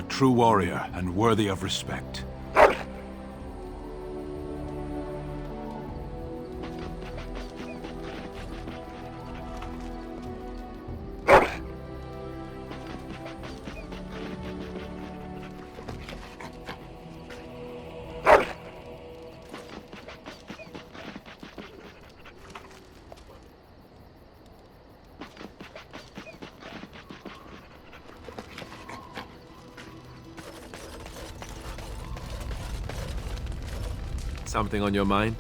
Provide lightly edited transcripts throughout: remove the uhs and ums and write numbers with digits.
a true warrior and worthy of respect. Something on your mind?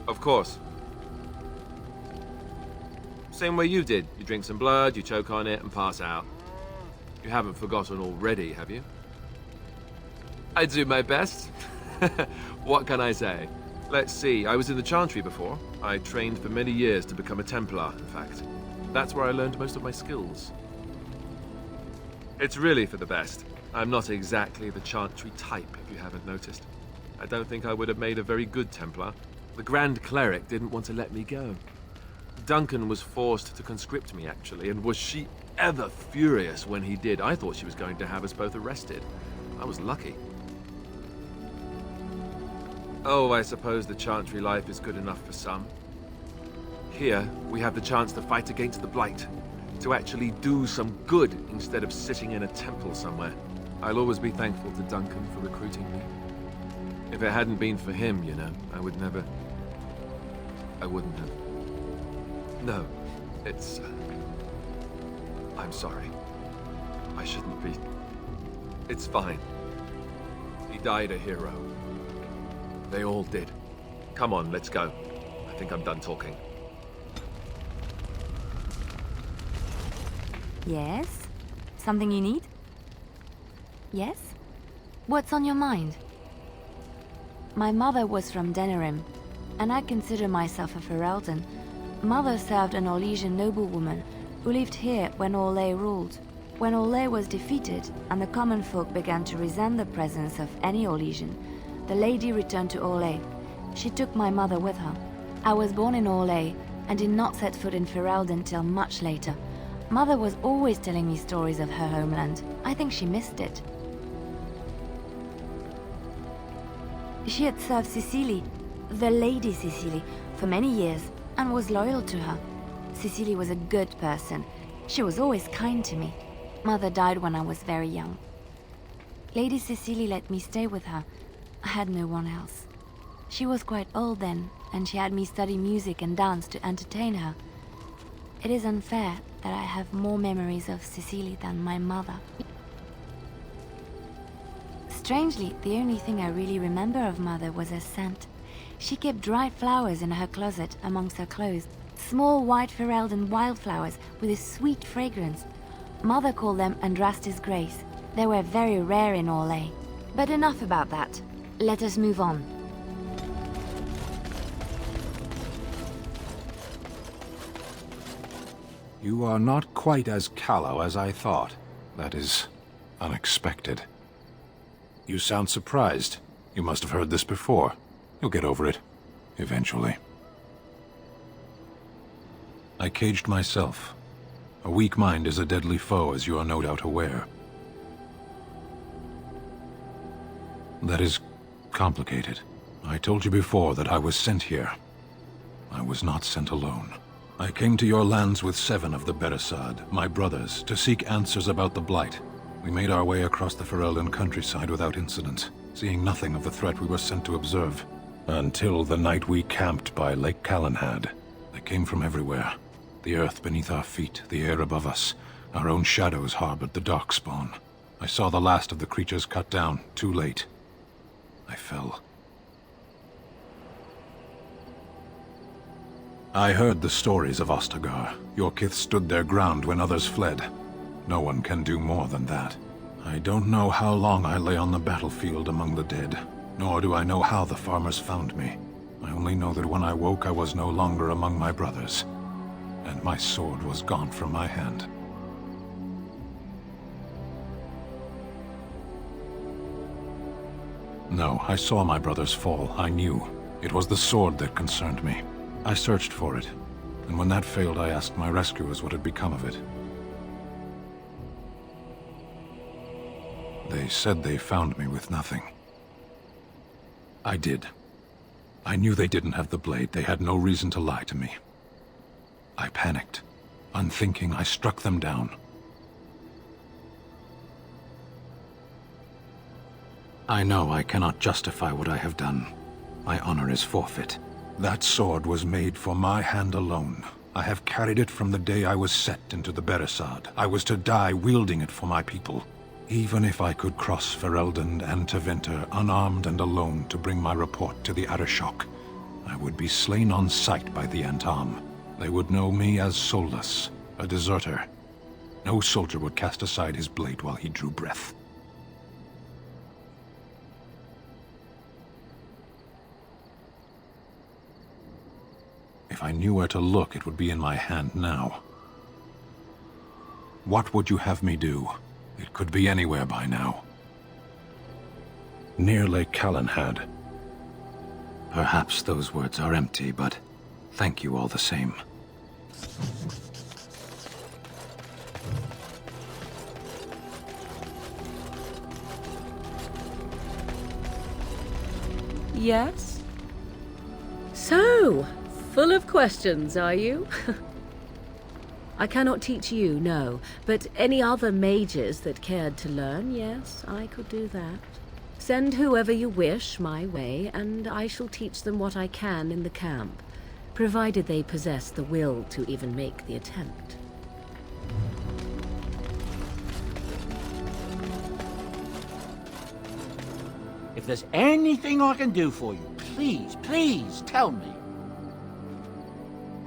Of course. Same way you did. You drink some blood, you choke on it, and pass out. You haven't forgotten already, have you? I do my best. What can I say? Let's see, I was in the Chantry before. I trained for many years to become a Templar, in fact. That's where I learned most of my skills. It's really for the best. I'm not exactly the Chantry type, if you haven't noticed. I don't think I would have made a very good Templar. The Grand Cleric didn't want to let me go. Duncan was forced to conscript me, actually, and was she ever furious when he did. I thought she was going to have us both arrested. I was lucky. Oh, I suppose the Chantry life is good enough for some. Here, we have the chance to fight against the Blight, to actually do some good instead of sitting in a temple somewhere. I'll always be thankful to Duncan for recruiting me. If it hadn't been for him, you know, I wouldn't have. No, it's... I'm sorry. I shouldn't be. It's fine. He died a hero. They all did. Come on, let's go. I think I'm done talking. Yes? Something you need? Yes? What's on your mind? My mother was from Denerim, and I consider myself a Ferelden. Mother served an Orlesian noblewoman who lived here when Orlais ruled. When Orlais was defeated and the common folk began to resent the presence of any Orlesian, the lady returned to Orlais. She took my mother with her. I was born in Orlais and did not set foot in Ferelden till much later. Mother was always telling me stories of her homeland. I think she missed it. She had served Cecily, the Lady Cecily, for many years and was loyal to her. Cecily was a good person. She was always kind to me. Mother died when I was very young. Lady Cecily let me stay with her. I had no one else. She was quite old then, and she had me study music and dance to entertain her. It is unfair that I have more memories of Cecily than my mother. Strangely, the only thing I really remember of Mother was her scent. She kept dried flowers in her closet amongst her clothes. Small white Ferelden wildflowers with a sweet fragrance. Mother called them Andrastis Grace. They were very rare in Orlais. But enough about that. Let us move on. You are not quite as callow as I thought. That is unexpected. You sound surprised. You must have heard this before. You'll get over it. Eventually. I caged myself. A weak mind is a deadly foe, as you are no doubt aware. That is complicated. I told you before that I was sent here. I was not sent alone. I came to your lands with 7 of the Beresad, my brothers, to seek answers about the Blight. We made our way across the Ferelden countryside without incident, seeing nothing of the threat we were sent to observe. Until the night we camped by Lake Calenhad. They came from everywhere. The earth beneath our feet, the air above us. Our own shadows harbored the Darkspawn. I saw the last of the creatures cut down, too late. I fell. I heard the stories of Ostagar. Your kith stood their ground when others fled. No one can do more than that. I don't know how long I lay on the battlefield among the dead, nor do I know how the farmers found me. I only know that when I woke I was no longer among my brothers, and my sword was gone from my hand. No, I saw my brothers fall. I knew. It was the sword that concerned me. I searched for it, and when that failed I asked my rescuers what had become of it. They said they found me with nothing. I did. I knew they didn't have the blade. They had no reason to lie to me. I panicked. Unthinking, I struck them down. I know I cannot justify what I have done. My honor is forfeit. That sword was made for my hand alone. I have carried it from the day I was set into the Beresad. I was to die wielding it for my people. Even if I could cross Ferelden and Tevinter unarmed and alone to bring my report to the Arishok, I would be slain on sight by the Antam. They would know me as soulless, a deserter. No soldier would cast aside his blade while he drew breath. If I knew where to look, it would be in my hand now. What would you have me do? It could be anywhere by now. Near Lake Calenhad. Perhaps those words are empty, but thank you all the same. Yes? So, full of questions, are you? I cannot teach you, no, but any other mages that cared to learn, yes, I could do that. Send whoever you wish my way, and I shall teach them what I can in the camp, provided they possess the will to even make the attempt. If there's anything I can do for you, please, please tell me.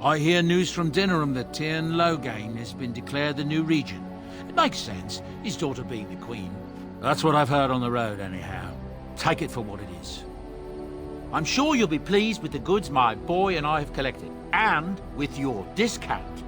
I hear news from Denerim that Tyrn Loghain has been declared the new regent. It makes sense, his daughter being the queen. That's what I've heard on the road, anyhow. Take it for what it is. I'm sure you'll be pleased with the goods my boy and I have collected, and with your discount.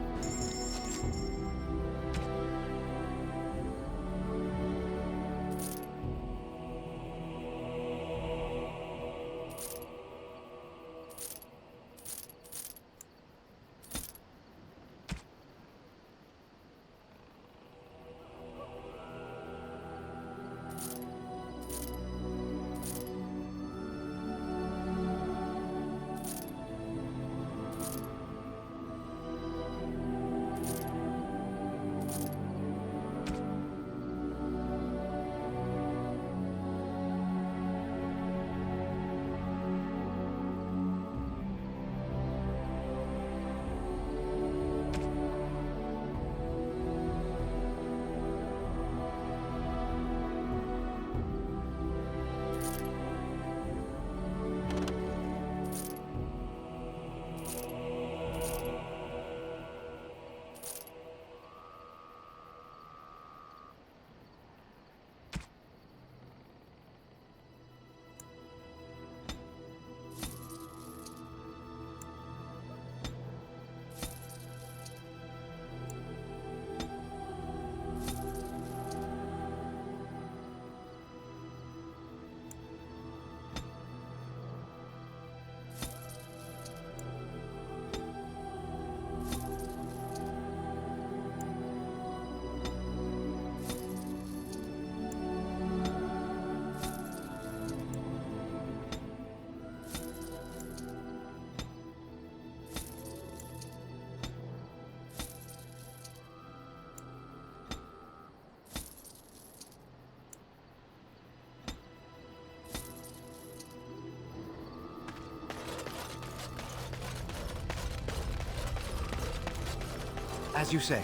As you say.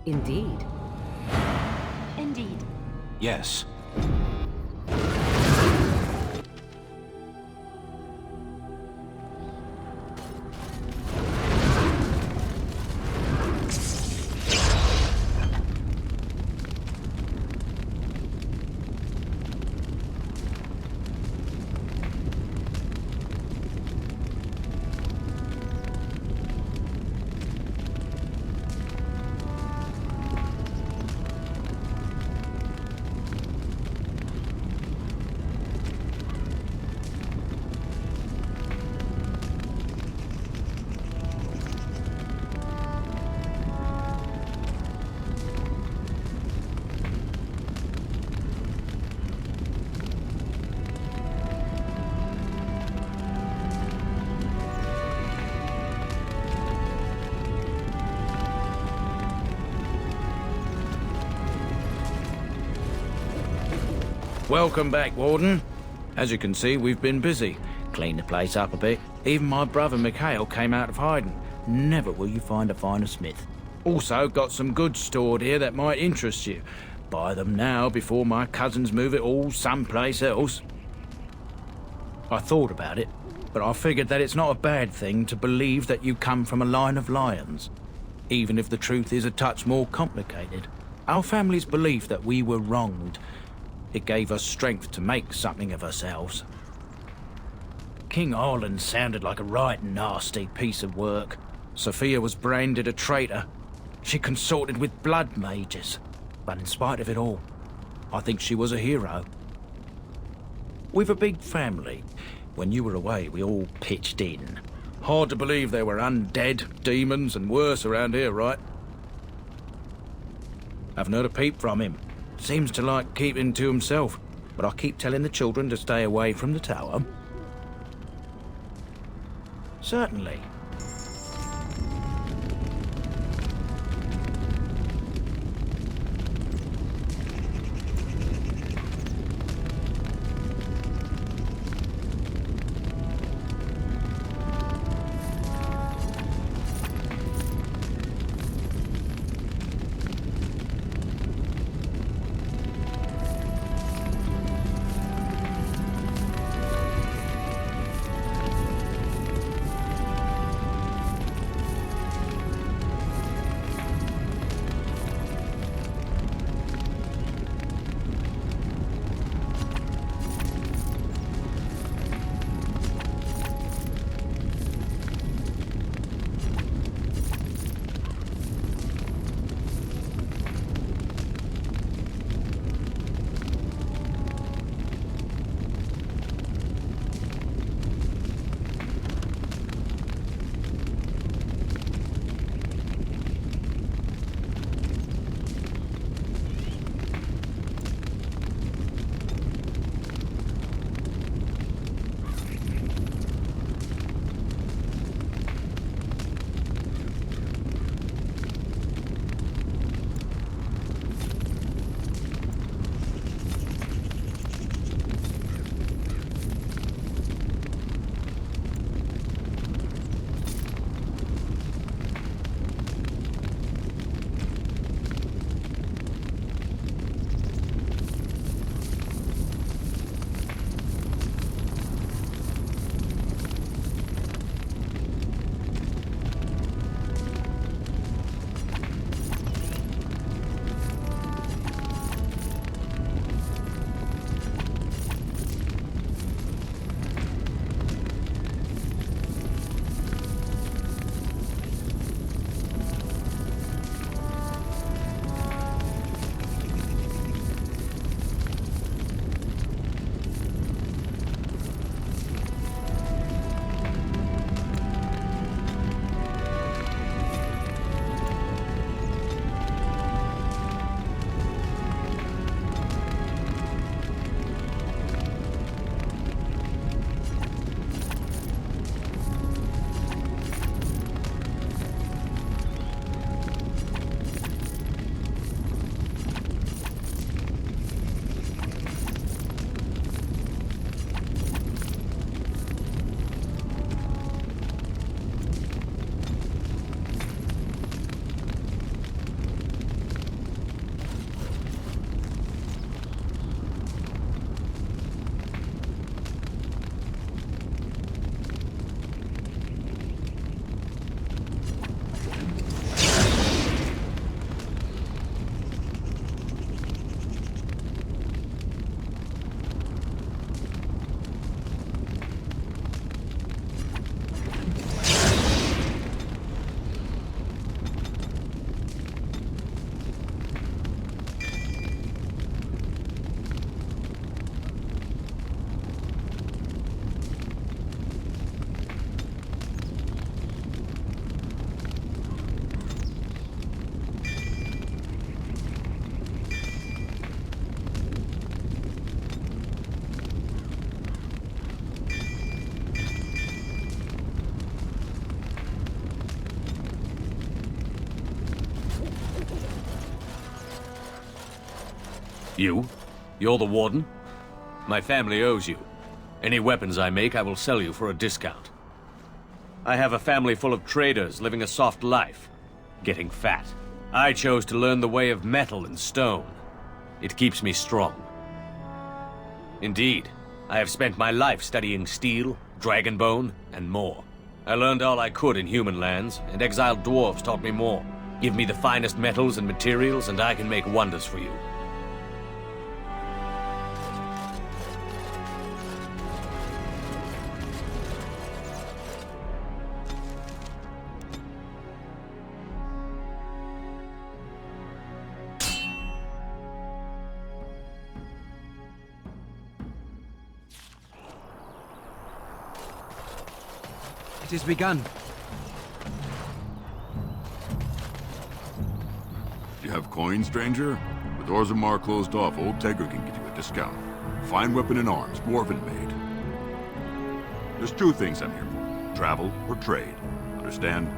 Indeed. Indeed. Yes. Welcome back, Warden. As you can see, we've been busy. Cleaned the place up a bit. Even my brother Mikhail came out of hiding. Never will you find a finer smith. Also got some goods stored here that might interest you. Buy them now before my cousins move it all someplace else. I thought about it, but I figured that it's not a bad thing to believe that you come from a line of lions, even if the truth is a touch more complicated. Our family's belief that we were wronged. It gave us strength to make something of ourselves. King Arlen sounded like a right nasty piece of work. Sophia was branded a traitor. She consorted with blood mages. But in spite of it all, I think she was a hero. We've a big family. When you were away, we all pitched in. Hard to believe there were undead, demons, and worse around here, right? Haven't heard a peep from him. Seems to like keeping to himself, but I keep telling the children to stay away from the tower. Certainly. You? You're the Warden? My family owes you. Any weapons I make, I will sell you for a discount. I have a family full of traders living a soft life, getting fat. I chose to learn the way of metal and stone. It keeps me strong. Indeed, I have spent my life studying steel, dragonbone, and more. I learned all I could in human lands, and exiled dwarves taught me more. Give me the finest metals and materials, and I can make wonders for you. It has begun. You have coins, stranger? With Orzammar closed off, Old Tegger can get you a discount. Fine weapon and arms, dwarven made. There's two things I'm here for. Travel or trade. Understand?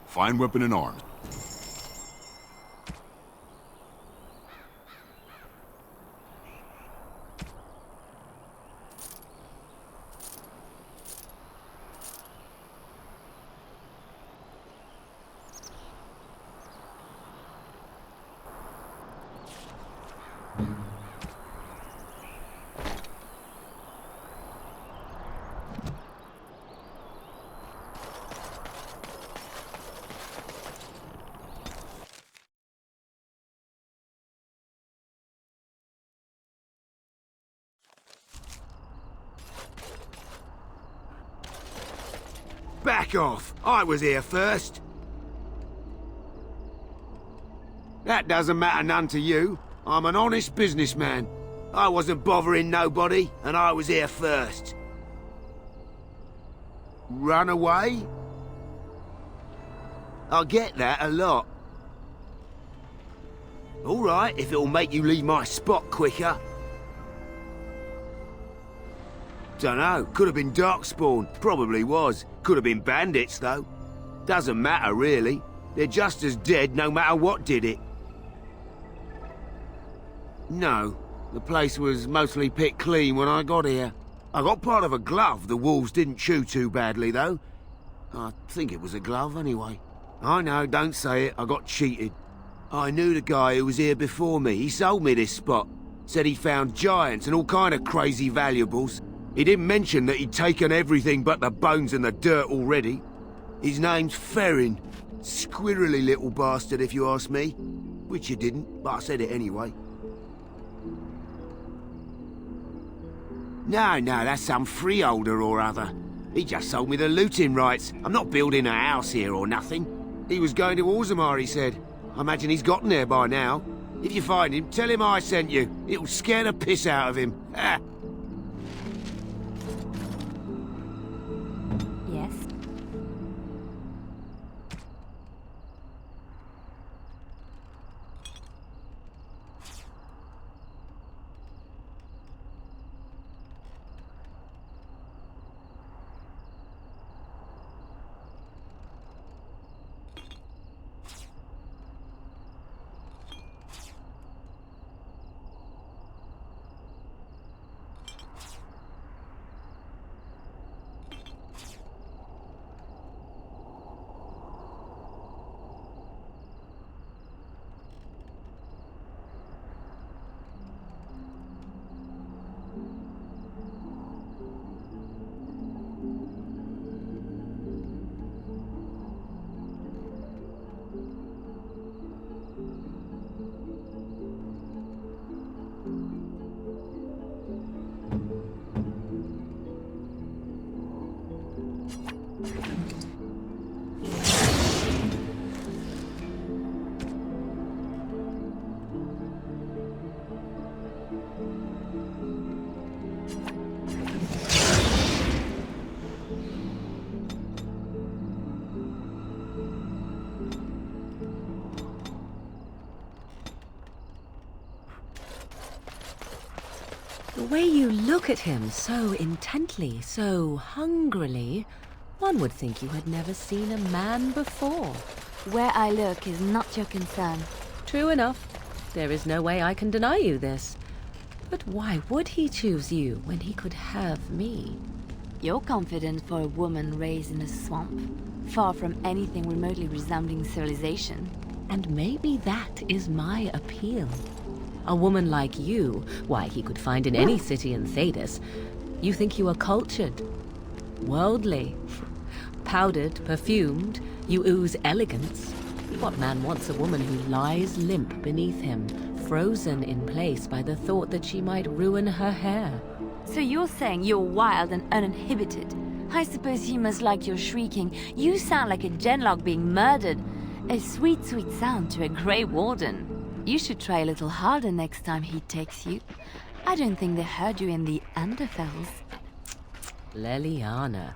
Fine weapon and arms. Back off! I was here first. That doesn't matter none to you. I'm an honest businessman. I wasn't bothering nobody, and I was here first. Run away? I get that a lot. All right, if it'll make you leave my spot quicker. Dunno, could have been Darkspawn, probably was. Could have been bandits, though. Doesn't matter, really. They're just as dead no matter what did it. No, the place was mostly picked clean when I got here. I got part of a glove the wolves didn't chew too badly, though. I think it was a glove, anyway. I know, don't say it, I got cheated. I knew the guy who was here before me. He sold me this spot. Said he found giants and all kind of crazy valuables. He didn't mention that he'd taken everything but the bones and the dirt already. His name's Ferelden. Squirrely little bastard, if you ask me. Which you didn't, but I said it anyway. No, that's some freeholder or other. He just sold me the looting rights. I'm not building a house here or nothing. He was going to Orzammar, he said. I imagine he's gotten there by now. If you find him, tell him I sent you. It'll scare the piss out of him. Ha! Yes? The way you look at him so intently, so hungrily, one would think you had never seen a man before. Where I look is not your concern. True enough. There is no way I can deny you this. But why would he choose you when he could have me? You're confident for a woman raised in a swamp, far from anything remotely resembling civilization. And maybe that is my appeal. A woman like you, why, he could find in any city in Thedas. You think you are cultured, worldly, powdered, perfumed, you ooze elegance. What man wants a woman who lies limp beneath him, frozen in place by the thought that she might ruin her hair? So you're saying you're wild and uninhibited? I suppose he must like your shrieking. You sound like a genlock being murdered. A sweet, sweet sound to a Grey Warden. You should try a little harder next time he takes you. I don't think they heard you in the Underfells. Leliana,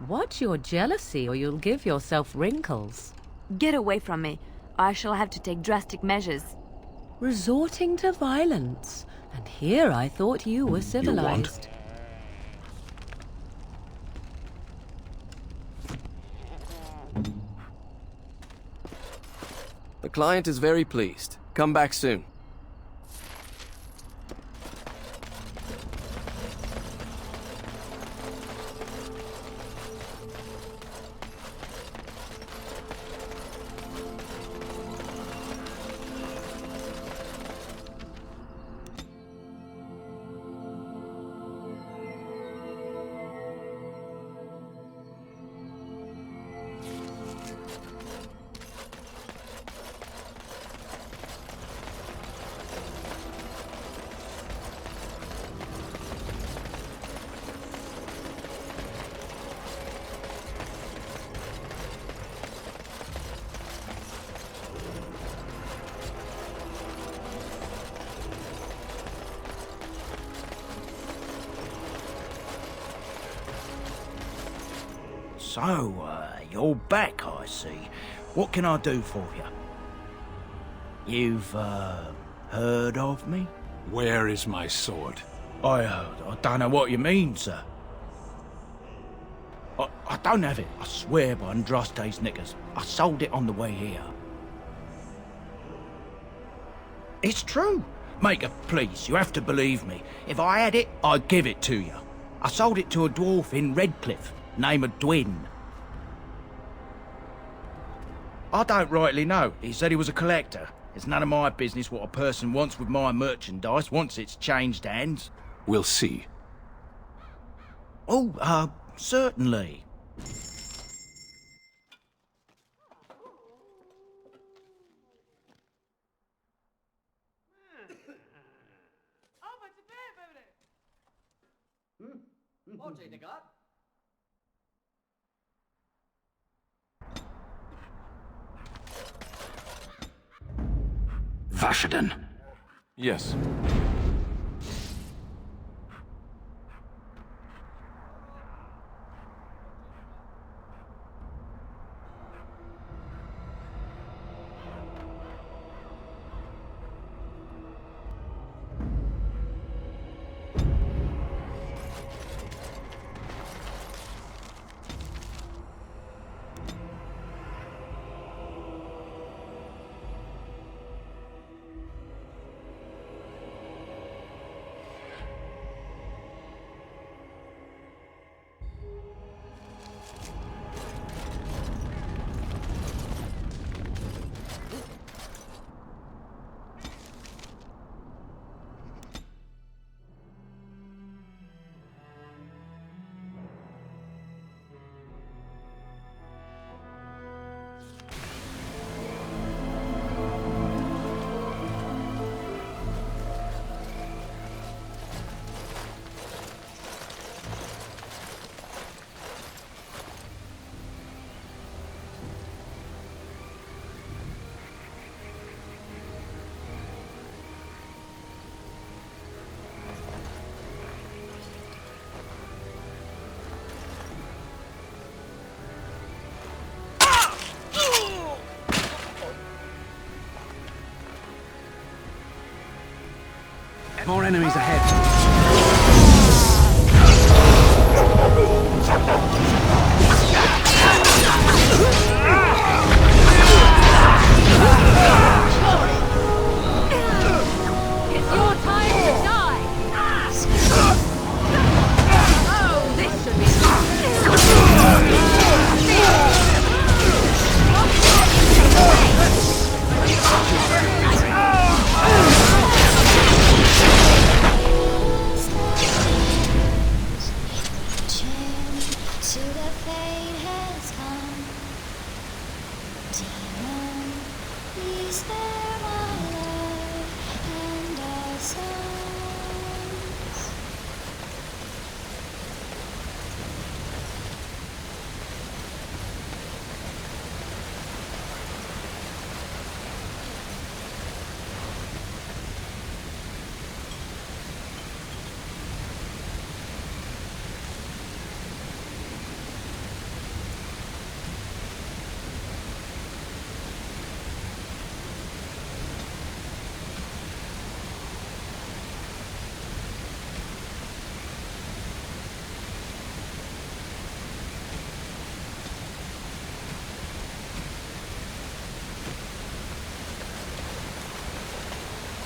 watch your jealousy or you'll give yourself wrinkles. Get away from me. I shall have to take drastic measures. Resorting to violence. And here I thought you were civilized. The client is very pleased. Come back soon. So, you're back, I see. What can I do for you? You've, heard of me? Where is my sword? I don't know what you mean, sir. I don't have it. I swear by Andraste's knickers. I sold it on the way here. It's true. Maker, please, you have to believe me. If I had it, I'd give it to you. I sold it to a dwarf in Redcliffe, name of Dwin. I don't rightly know. He said he was a collector. It's none of my business what a person wants with my merchandise once it's changed hands. We'll see. Oh, certainly. Vashaden. Yes. More enemies ahead. It's your time to die! Oh, this should be...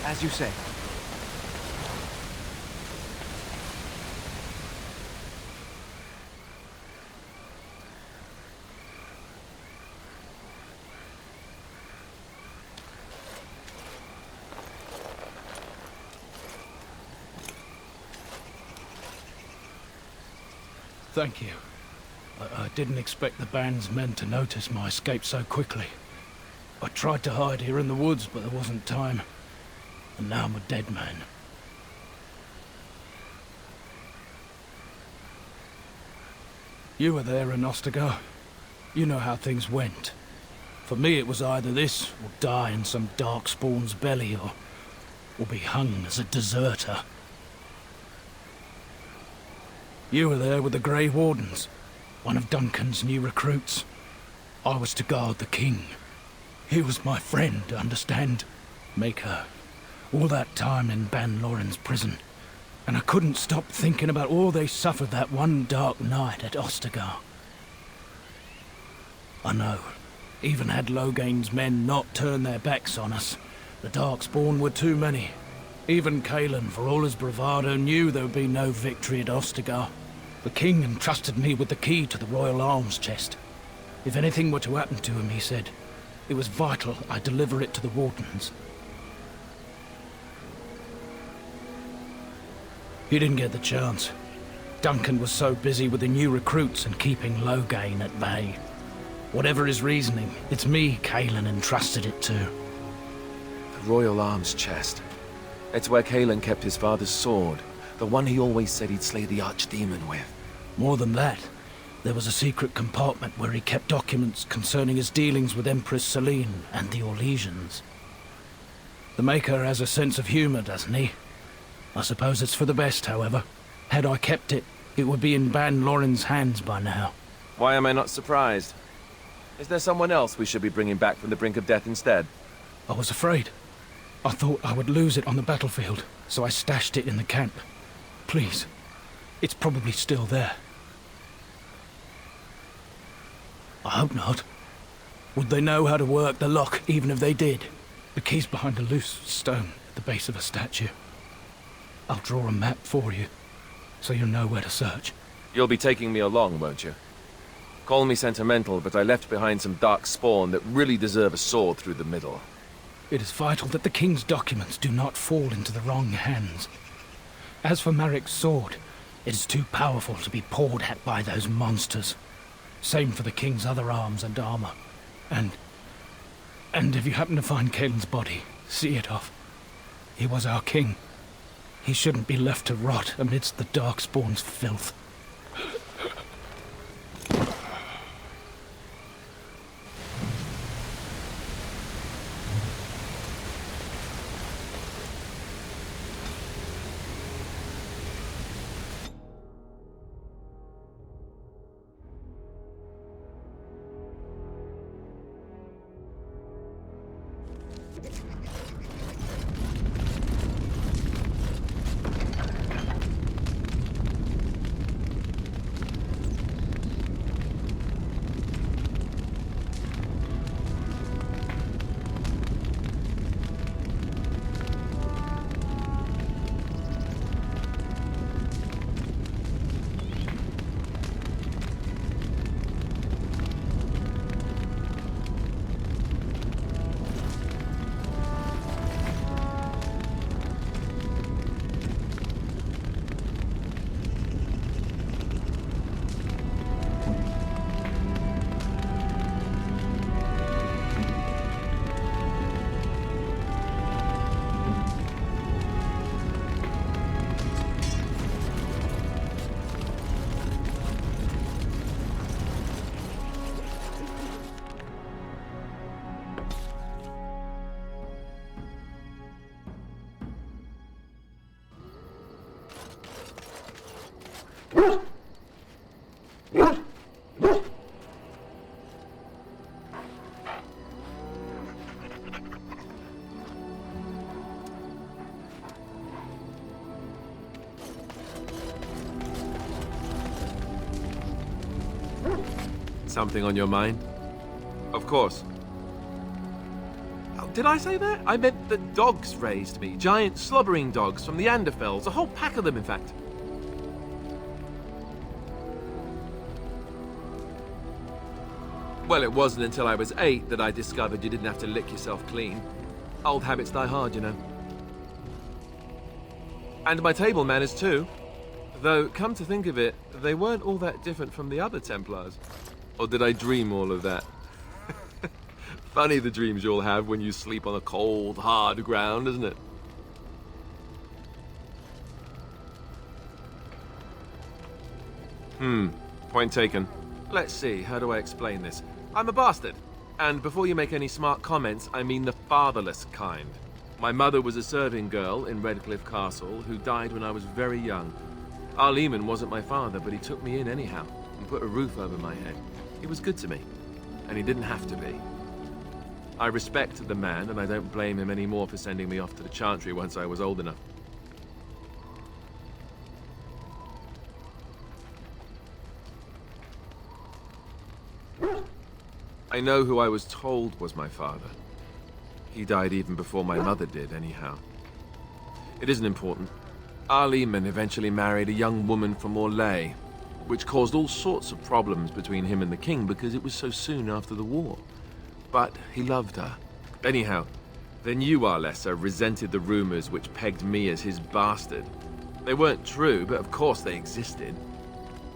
As you say. Thank you. I didn't expect the band's men to notice my escape so quickly. I tried to hide here in the woods, but there wasn't time. And now I'm a dead man. You were there in Ostagar. You know how things went. For me, it was either this, or die in some Darkspawn's belly, or be hung as a deserter. You were there with the Grey Wardens, one of Duncan's new recruits. I was to guard the king. He was my friend, understand? Maker. All that time in Ban Loren's prison. And I couldn't stop thinking about all they suffered that one dark night at Ostagar. I know. Even had Logain's men not turned their backs on us, the Darkspawn were too many. Even Cailan, for all his bravado, knew there would be no victory at Ostagar. The king entrusted me with the key to the royal arms chest. If anything were to happen to him, he said, it was vital I deliver it to the Wardens. He didn't get the chance. Duncan was so busy with the new recruits and keeping Logain at bay. Whatever his reasoning, it's me Cailan entrusted it to. The royal arms chest. It's where Cailan kept his father's sword. The one he always said he'd slay the Archdemon with. More than that, there was a secret compartment where he kept documents concerning his dealings with Empress Selene and the Orlesians. The Maker has a sense of humor, doesn't he? I suppose it's for the best, however. Had I kept it, it would be in Ban Loren's hands by now. Why am I not surprised? Is there someone else we should be bringing back from the brink of death instead? I was afraid. I thought I would lose it on the battlefield, so I stashed it in the camp. Please, it's probably still there. I hope not. Would they know how to work the lock, even if they did? The key's behind a loose stone at the base of a statue. I'll draw a map for you, so you'll know where to search. You'll be taking me along, won't you? Call me sentimental, but I left behind some Darkspawn that really deserve a sword through the middle. It is vital that the king's documents do not fall into the wrong hands. As for Marik's sword, it is too powerful to be pawed at by those monsters. Same for the king's other arms and armor. And if you happen to find Cailan's body, see it off. He was our king. He shouldn't be left to rot amidst the Darkspawn's filth. Something on your mind? Of course. I'll did I say that? I meant that dogs raised me. Giant slobbering dogs from the Anderfells. A whole pack of them, in fact. Well, it wasn't until I was 8 that I discovered you didn't have to lick yourself clean. Old habits die hard, you know. And my table manners too. Though, come to think of it, they weren't all that different from the other Templars. Or did I dream all of that? Funny the dreams you'll have when you sleep on a cold, hard ground, isn't it? Point taken. Let's see, how do I explain this? I'm a bastard. And before you make any smart comments, I mean the fatherless kind. My mother was a serving girl in Redcliffe Castle who died when I was very young. Archdemon wasn't my father, but he took me in anyhow and put a roof over my head. He was good to me, and he didn't have to be. I respect the man, and I don't blame him anymore for sending me off to the Chantry once I was old enough. I know who I was told was my father. He died even before my mother did, anyhow. It isn't important. Archdemon eventually married a young woman from Orlais, which caused all sorts of problems between him and the king because it was so soon after the war. But he loved her. Anyhow, then you, Arlessa, resented the rumors which pegged me as his bastard. They weren't true, but of course they existed.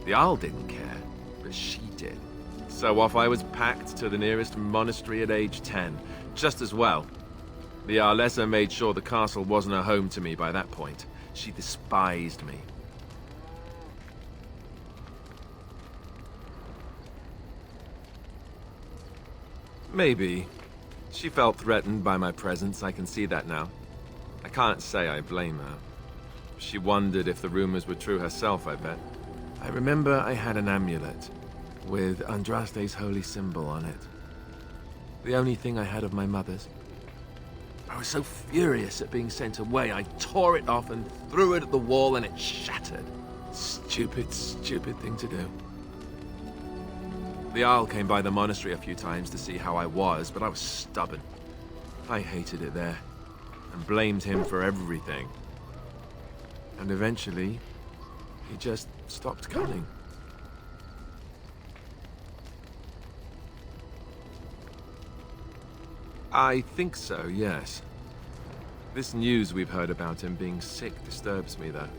The Arl didn't care, but she did. So off I was packed to the nearest monastery at age 10. Just as well. The Arlessa made sure the castle wasn't a home to me by that point. She despised me. Maybe. She felt threatened by my presence, I can see that now. I can't say I blame her. She wondered if the rumors were true herself, I bet. I remember I had an amulet with Andraste's holy symbol on it. The only thing I had of my mother's. I was so furious at being sent away, I tore it off and threw it at the wall and it shattered. Stupid, stupid thing to do. The Arl came by the monastery a few times to see how I was, but I was stubborn. I hated it there, and blamed him for everything. And eventually, he just stopped coming. I think so, yes. This news we've heard about him being sick disturbs me, though.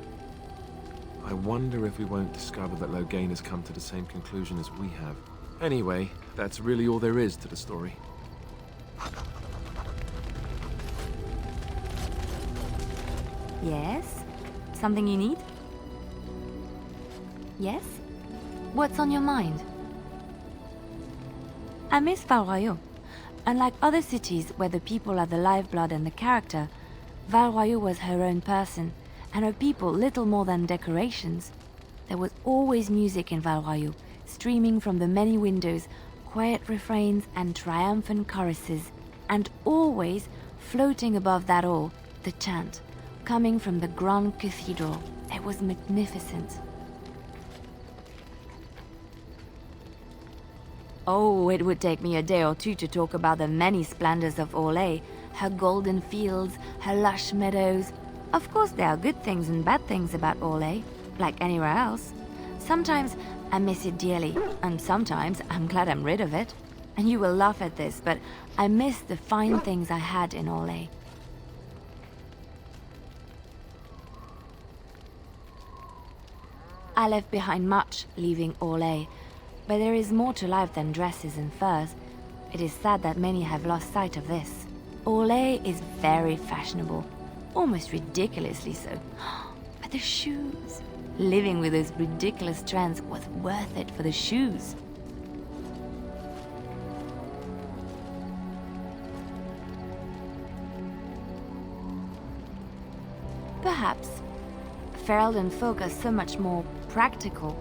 I wonder if we won't discover that Loghain has come to the same conclusion as we have. Anyway, that's really all there is to the story. Yes? Something you need? Yes? What's on your mind? I miss Val Royeaux. Unlike other cities where the people are the lifeblood and the character, Val Royeaux was her own person, and her people little more than decorations. There was always music in Val Royeaux, streaming from the many windows, quiet refrains and triumphant choruses, and always, floating above that all, the chant, coming from the Grand Cathedral. It was magnificent. Oh, it would take me a day or two to talk about the many splendors of Orlais, her golden fields, her lush meadows. Of course, there are good things and bad things about Orlais, like anywhere else. Sometimes I miss it dearly, and sometimes I'm glad I'm rid of it. And you will laugh at this, but I miss the fine things I had in Orlais. I left behind much, leaving Orlais, but there is more to life than dresses and furs. It is sad that many have lost sight of this. Orlais is very fashionable, almost ridiculously so. But the shoes! Living with those ridiculous trends was worth it for the shoes. Perhaps. Ferelden folk are so much more practical.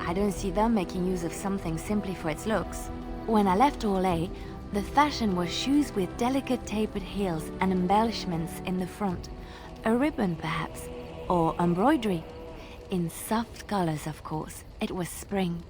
I don't see them making use of something simply for its looks. When I left Orlais, the fashion was shoes with delicate tapered heels and embellishments in the front. A ribbon, perhaps, or embroidery. In soft colors, of course. It was spring.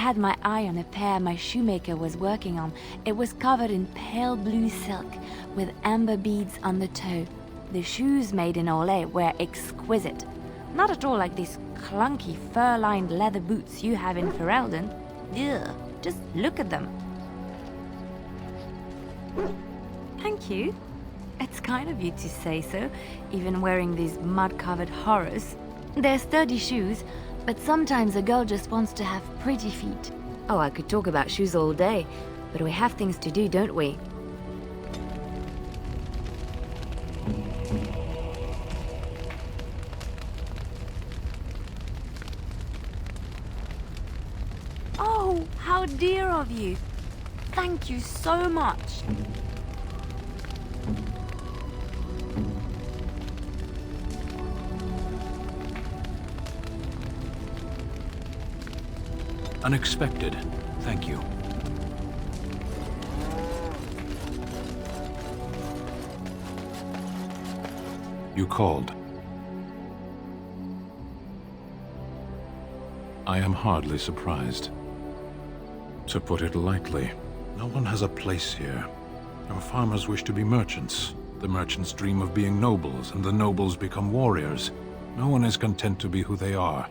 had my eye on a pair my shoemaker was working on. It was covered in pale blue silk, with amber beads on the toe. The shoes made in Olay were exquisite. Not at all like these clunky fur-lined leather boots you have in Ferelden. Ugh, just look at them. Thank you. It's kind of you to say so, even wearing these mud-covered horrors. They're sturdy shoes, but sometimes a girl just wants to have pretty feet. Oh, I could talk about shoes all day, but we have things to do, don't we? Oh, how dear of you. Thank you so much. Unexpected. Thank you. You called. I am hardly surprised. To put it lightly, no one has a place here. Our farmers wish to be merchants. The merchants dream of being nobles, and the nobles become warriors. No one is content to be who they are.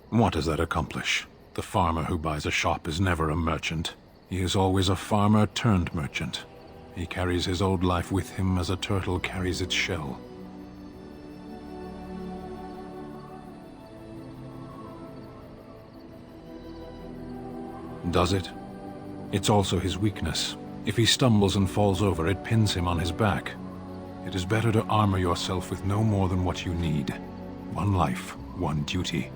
What does that accomplish? The farmer who buys a shop is never a merchant. He is always a farmer turned merchant. He carries his old life with him as a turtle carries its shell. Does it? It's also his weakness. If he stumbles and falls over, it pins him on his back. It is better to armor yourself with no more than what you need. One life, one duty.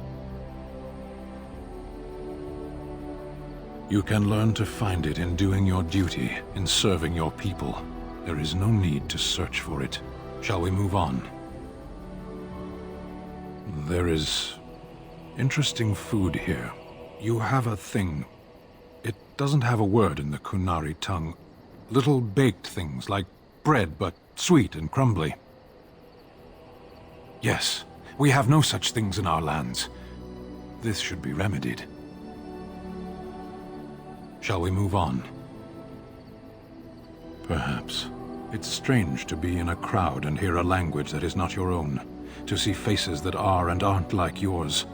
You can learn to find it in doing your duty, in serving your people. There is no need to search for it. Shall we move on? There is interesting food here. You have a thing. It doesn't have a word in the Kunari tongue. Little baked things like bread, but sweet and crumbly. Yes, we have no such things in our lands. This should be remedied. Shall we move on? Perhaps. It's strange to be in a crowd and hear a language that is not your own. To see faces that are and aren't like yours.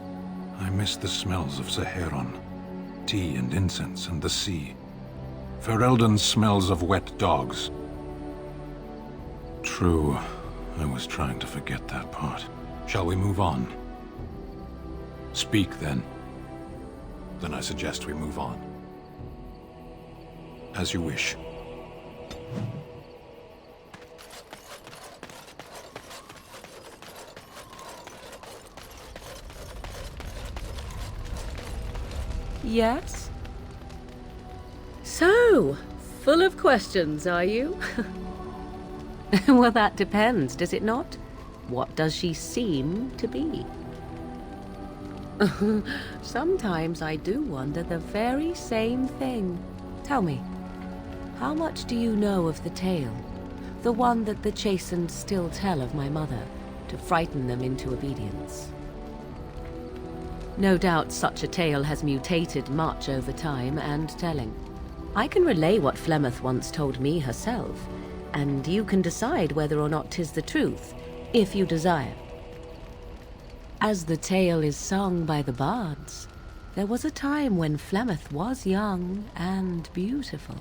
I miss the smells of Saharon. Tea and incense and the sea. Ferelden smells of wet dogs. True. I was trying to forget that part. Shall we move on? Speak, then. Then I suggest we move on. As you wish. Yes? So, full of questions, are you? Well, that depends, does it not? What does she seem to be? Sometimes I do wonder the very same thing. Tell me, how much do you know of the tale? The one that the chastened still tell of my mother, to frighten them into obedience. No doubt such a tale has mutated much over time and telling. I can relay what Flemeth once told me herself, and you can decide whether or not 'tis the truth, if you desire. As the tale is sung by the bards, there was a time when Flemeth was young and beautiful,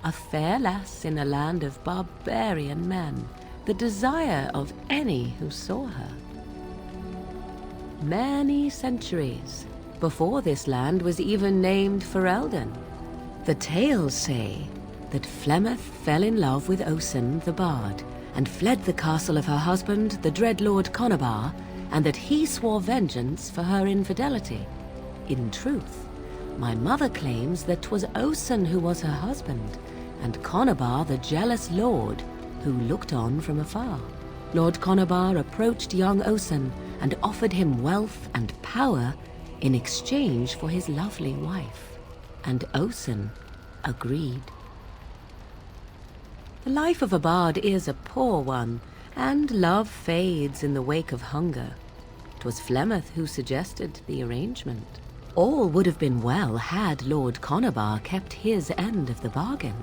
a fair lass in a land of barbarian men, the desire of any who saw her. Many centuries before this land was even named Ferelden. The tales say that Flemeth fell in love with Osen the bard and fled the castle of her husband, the dreadlord Conabar, and that he swore vengeance for her infidelity. In truth, my mother claims that 'twas Osen who was her husband, and Conabar the jealous lord who looked on from afar. Lord Conabar approached young Osen and offered him wealth and power in exchange for his lovely wife, and Osen agreed. The life of a bard is a poor one, And love fades in the wake of hunger. 'Twas Flemeth who suggested the arrangement. All would have been well had Lord Conobar kept his end of the bargain.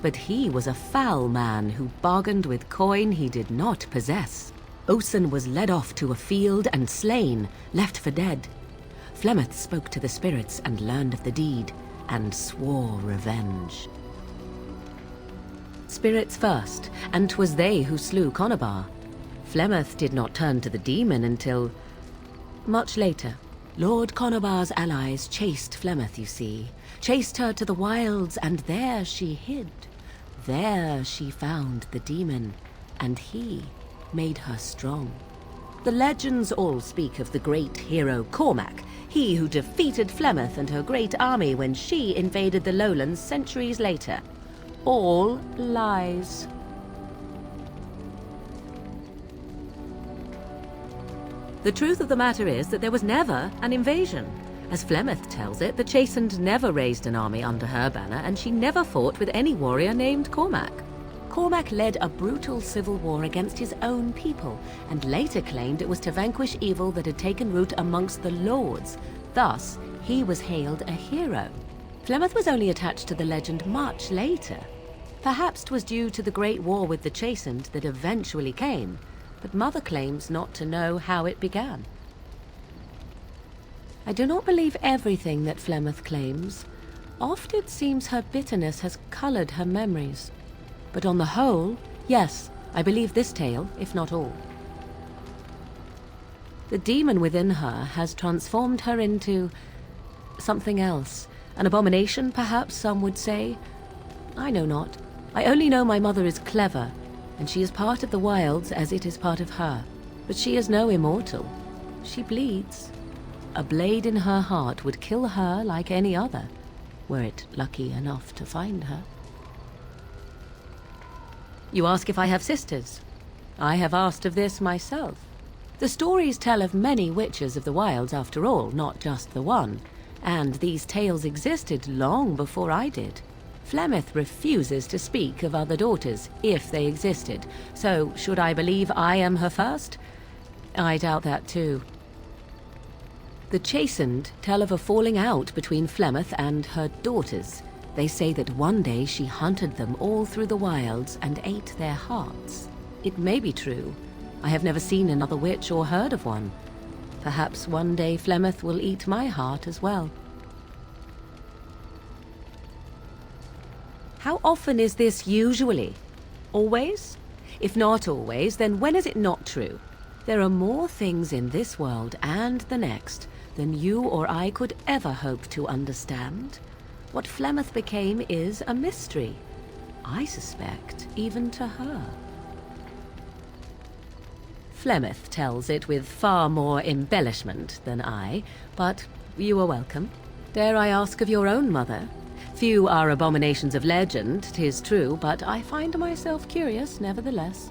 But he was a foul man who bargained with coin he did not possess. Osen was led off to a field and slain, left for dead. Flemeth spoke to the spirits and learned of the deed, and swore revenge. Spirits first, and 'twas they who slew Conobar. Flemeth did not turn to the demon until much later. Lord Conobar's allies chased Flemeth, you see. Chased her to the wilds, and there she hid. There she found the demon, and he made her strong. The legends all speak of the great hero Cormac, he who defeated Flemeth and her great army when she invaded the lowlands centuries later. All lies. The truth of the matter is that there was never an invasion. As Flemeth tells it, the Chastened never raised an army under her banner, and she never fought with any warrior named Cormac. Cormac led a brutal civil war against his own people, and later claimed it was to vanquish evil that had taken root amongst the lords. Thus, he was hailed a hero. Flemeth was only attached to the legend much later. Perhaps 'twas due to the great war with the Chastened that eventually came, but Mother claims not to know how it began. I do not believe everything that Flemeth claims. Oft it seems her bitterness has colored her memories. But on the whole, yes, I believe this tale, if not all. The demon within her has transformed her into something else. An abomination, perhaps some would say. I know not. I only know my mother is clever, and she is part of the wilds as it is part of her. But she is no immortal. She bleeds. A blade in her heart would kill her like any other, were it lucky enough to find her. You ask if I have sisters. I have asked of this myself. The stories tell of many witches of the wilds after all, not just the one. And these tales existed long before I did. Flemeth refuses to speak of other daughters, if they existed. So, should I believe I am her first? I doubt that too. The Chastened tell of a falling out between Flemeth and her daughters. They say that one day she hunted them all through the wilds and ate their hearts. It may be true. I have never seen another witch or heard of one. Perhaps one day Flemeth will eat my heart as well. How often is this usually? Always? If not always, then when is it not true? There are more things in this world and the next than you or I could ever hope to understand. What Flemeth became is a mystery. I suspect even to her. Flemeth tells it with far more embellishment than I, but you are welcome. Dare I ask of your own mother? Few are abominations of legend, 'tis true, but I find myself curious nevertheless.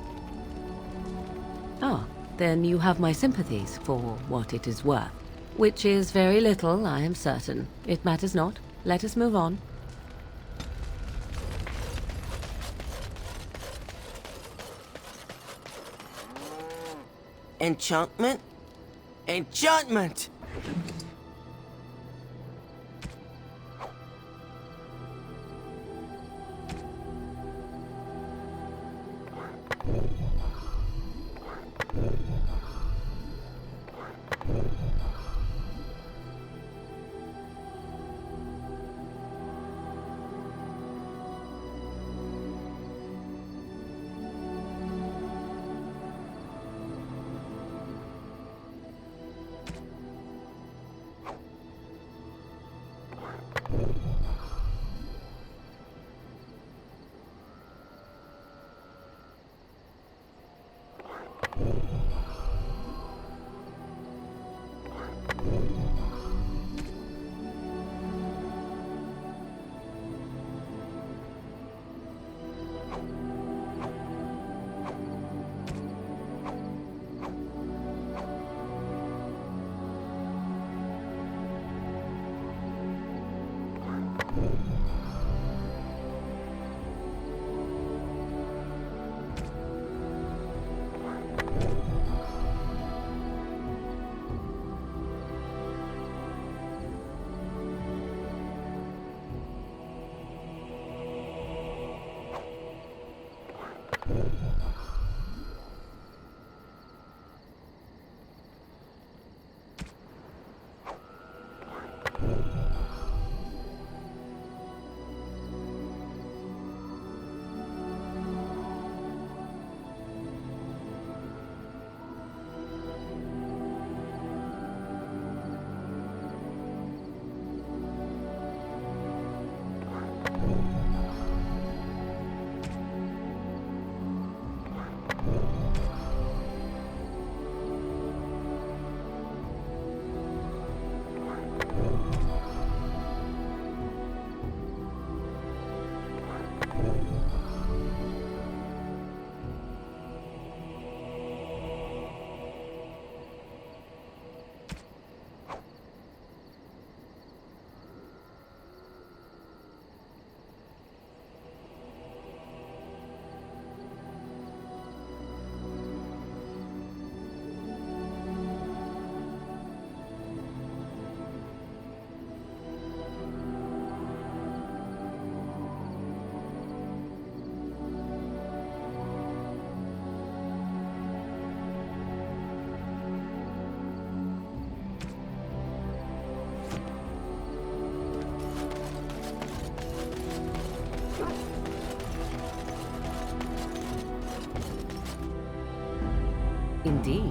Ah, then you have my sympathies for what it is worth. Which is very little, I am certain. It matters not. Let us move on. Enchantment? Enchantment!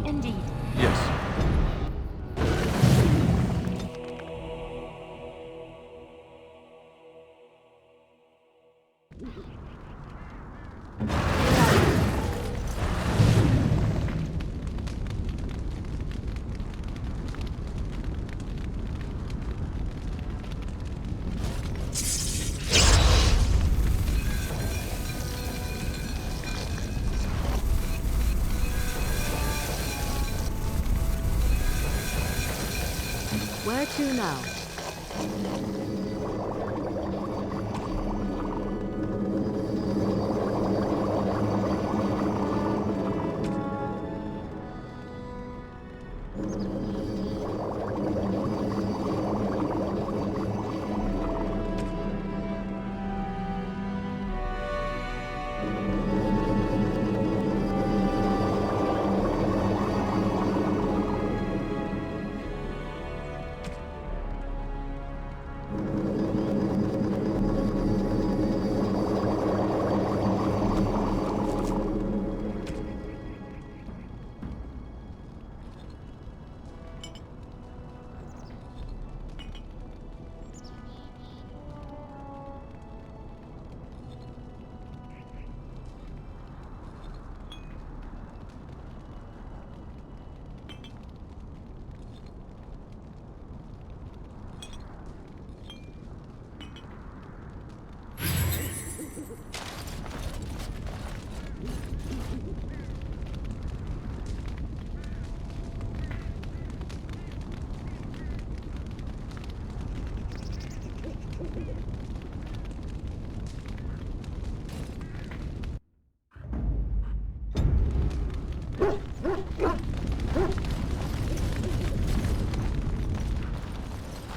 Indeed. Yes. Where to now?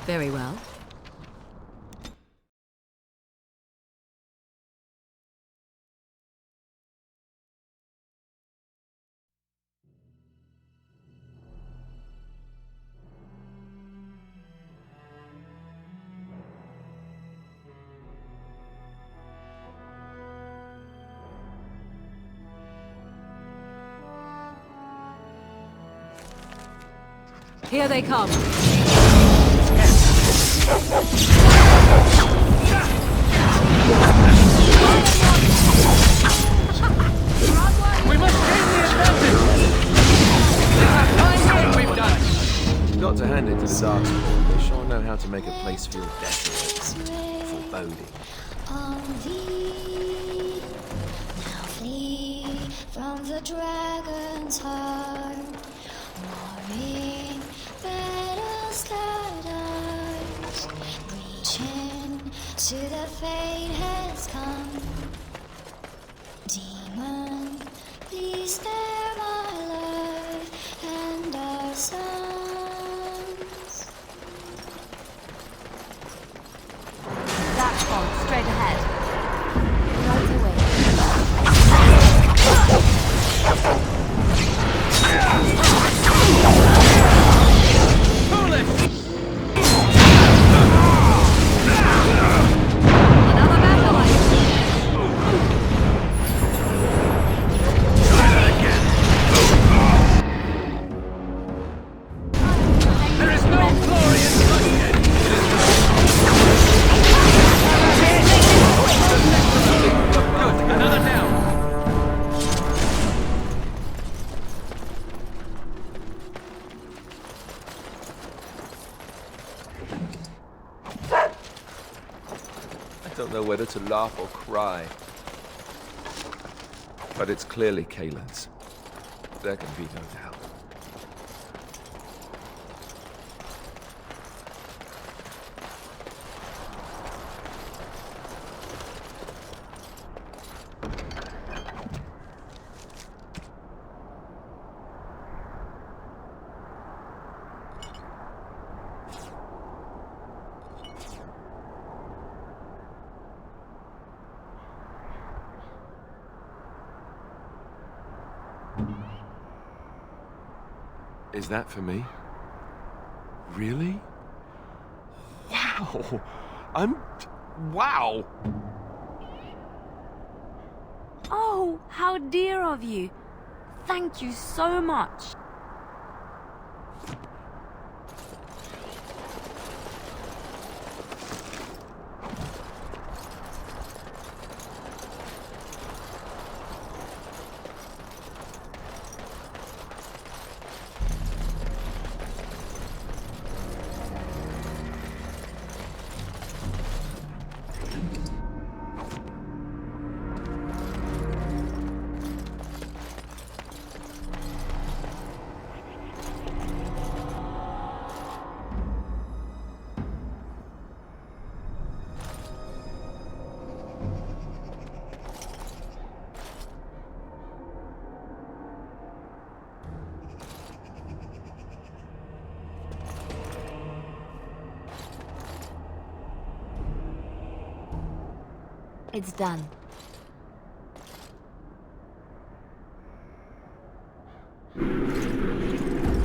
Very well. Here they come. We must gain the advantage! We've done it! Got to hand it to the Darkspawn. They sure know how to make a place feel desolate, foreboding. On thee, now flee from the dragon's heart, warring battle stars, reaching to the fate has come. Demon, please spare my life and our sons. Darkspawn, straight ahead. Right away. Another battle line. There is no glory in bloodshed! Good, another down! I don't know whether to laugh or cry. But it's clearly Kaelin's. There can be no doubt. Is that for me? Really? Wow! Wow! Oh, how dear of you. Thank you so much. It's done.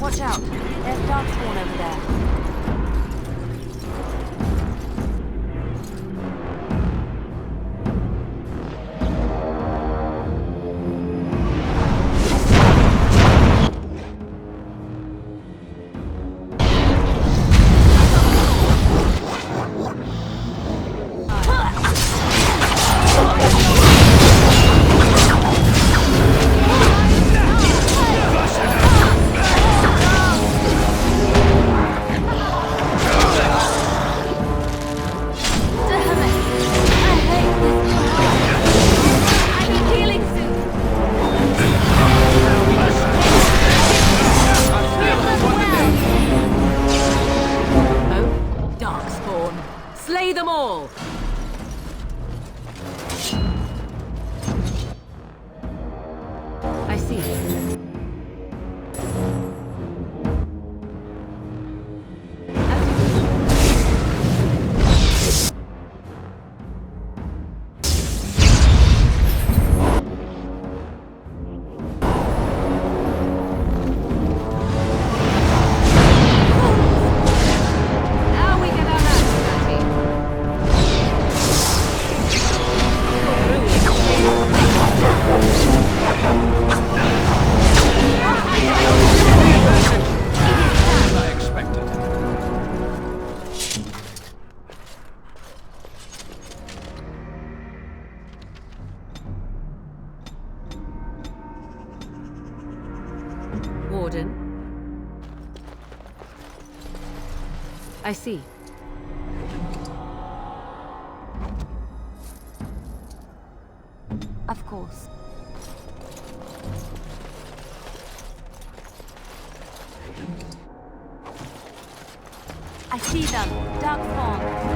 Watch out! There's Darkspawn over there. Slay them all! I see. Warden. I see. Of course. I see them. Darkspawn.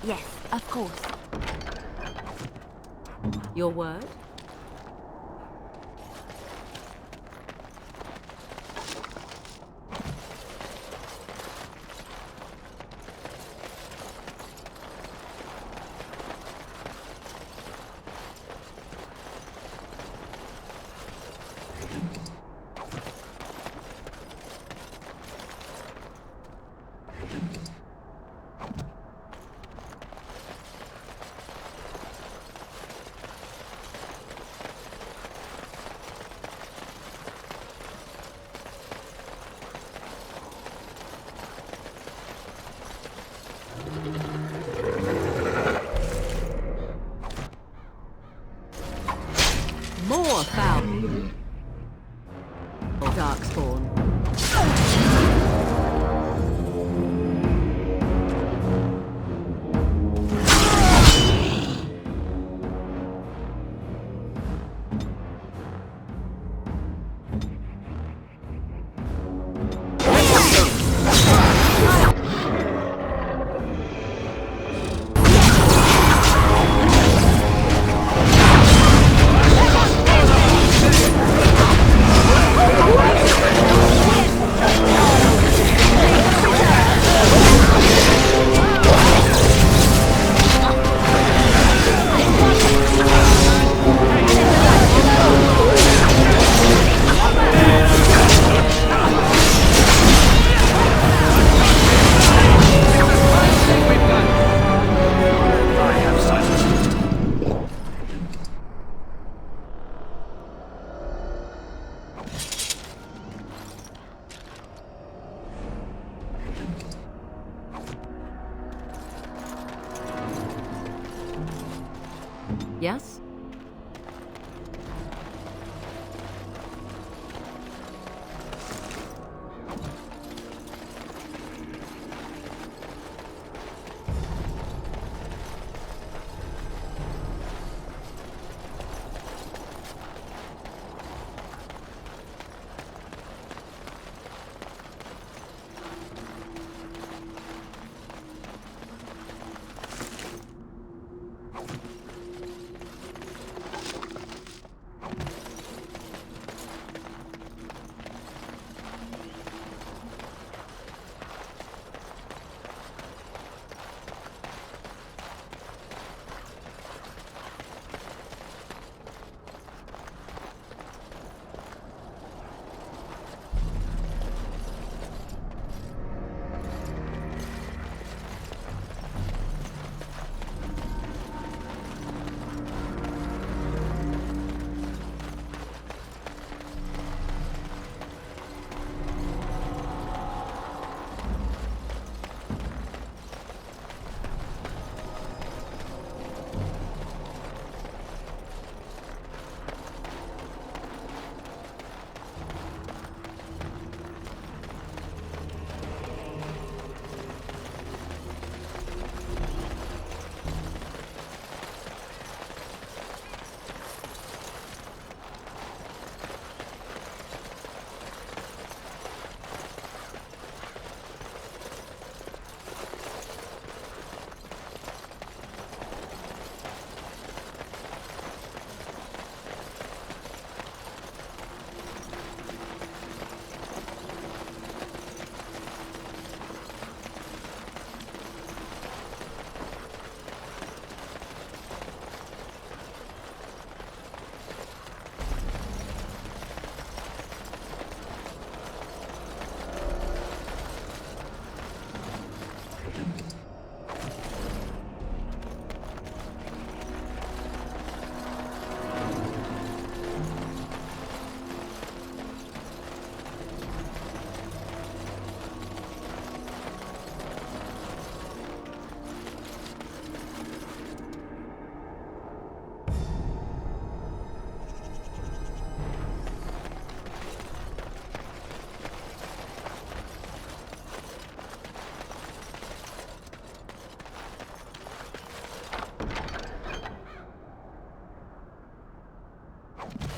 Yes, of course. Your word? Yes?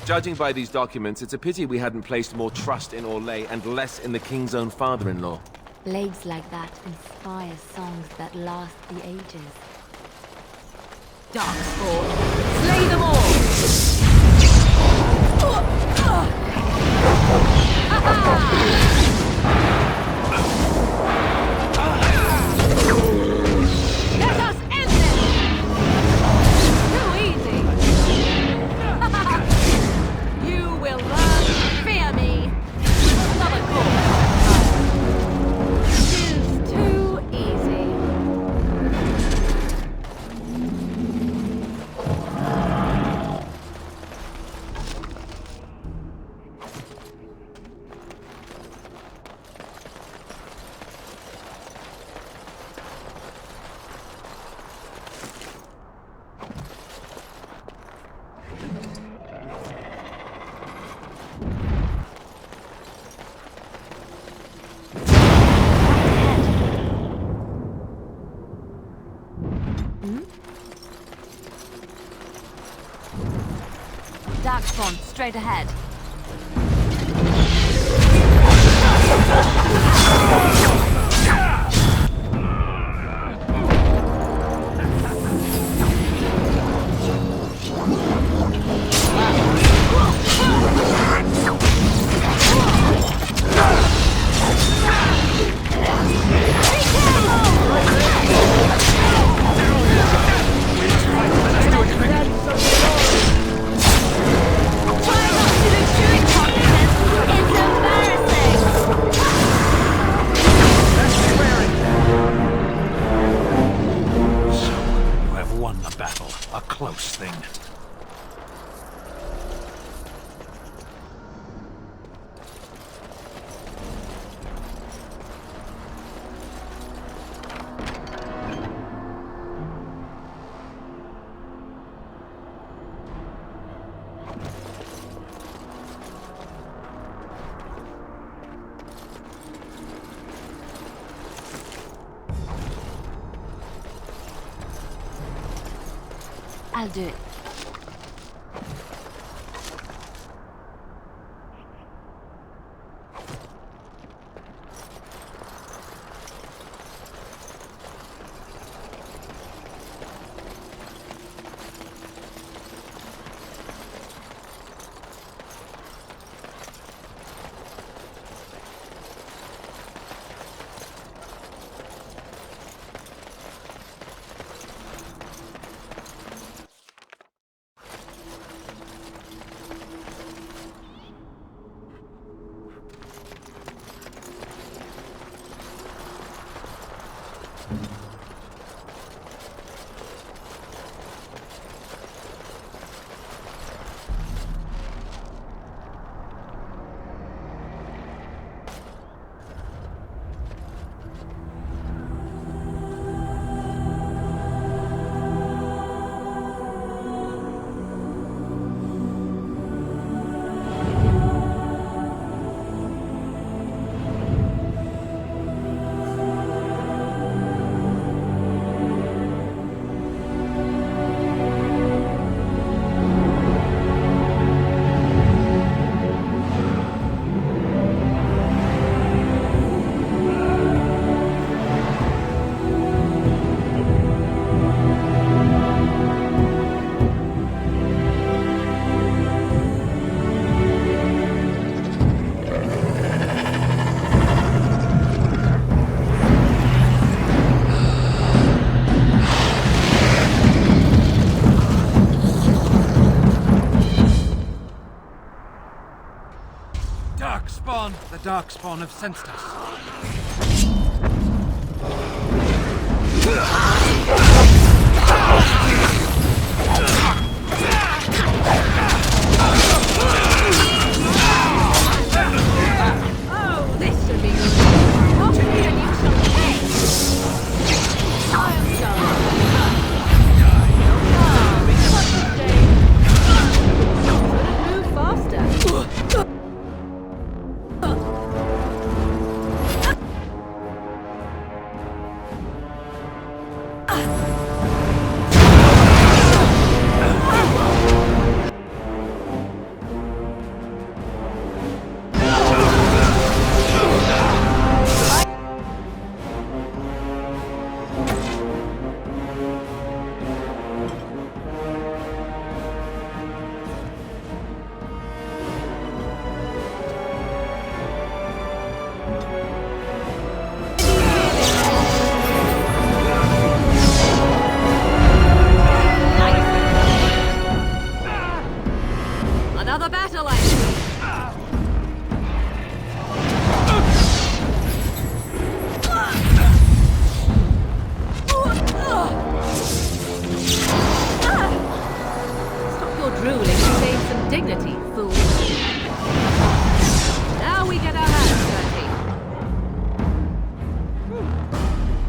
Judging by these documents, it's a pity we hadn't placed more trust in Orlais and less in the king's own father-in-law. Blades like that inspire songs that last the ages. Darkspawn, slay them all! Let us end this! Too easy! You will learn to fear me! Another call! It is too easy. Darkspawn, straight ahead. Close thing. I'll do it. Darkspawn! The Darkspawn have sensed us. Oh, this should be good. Watch me and you shall pay. I am sorry. Move faster. Another battle, I see. Stop your drooling and save some dignity, fool. Now we get our hands dirty.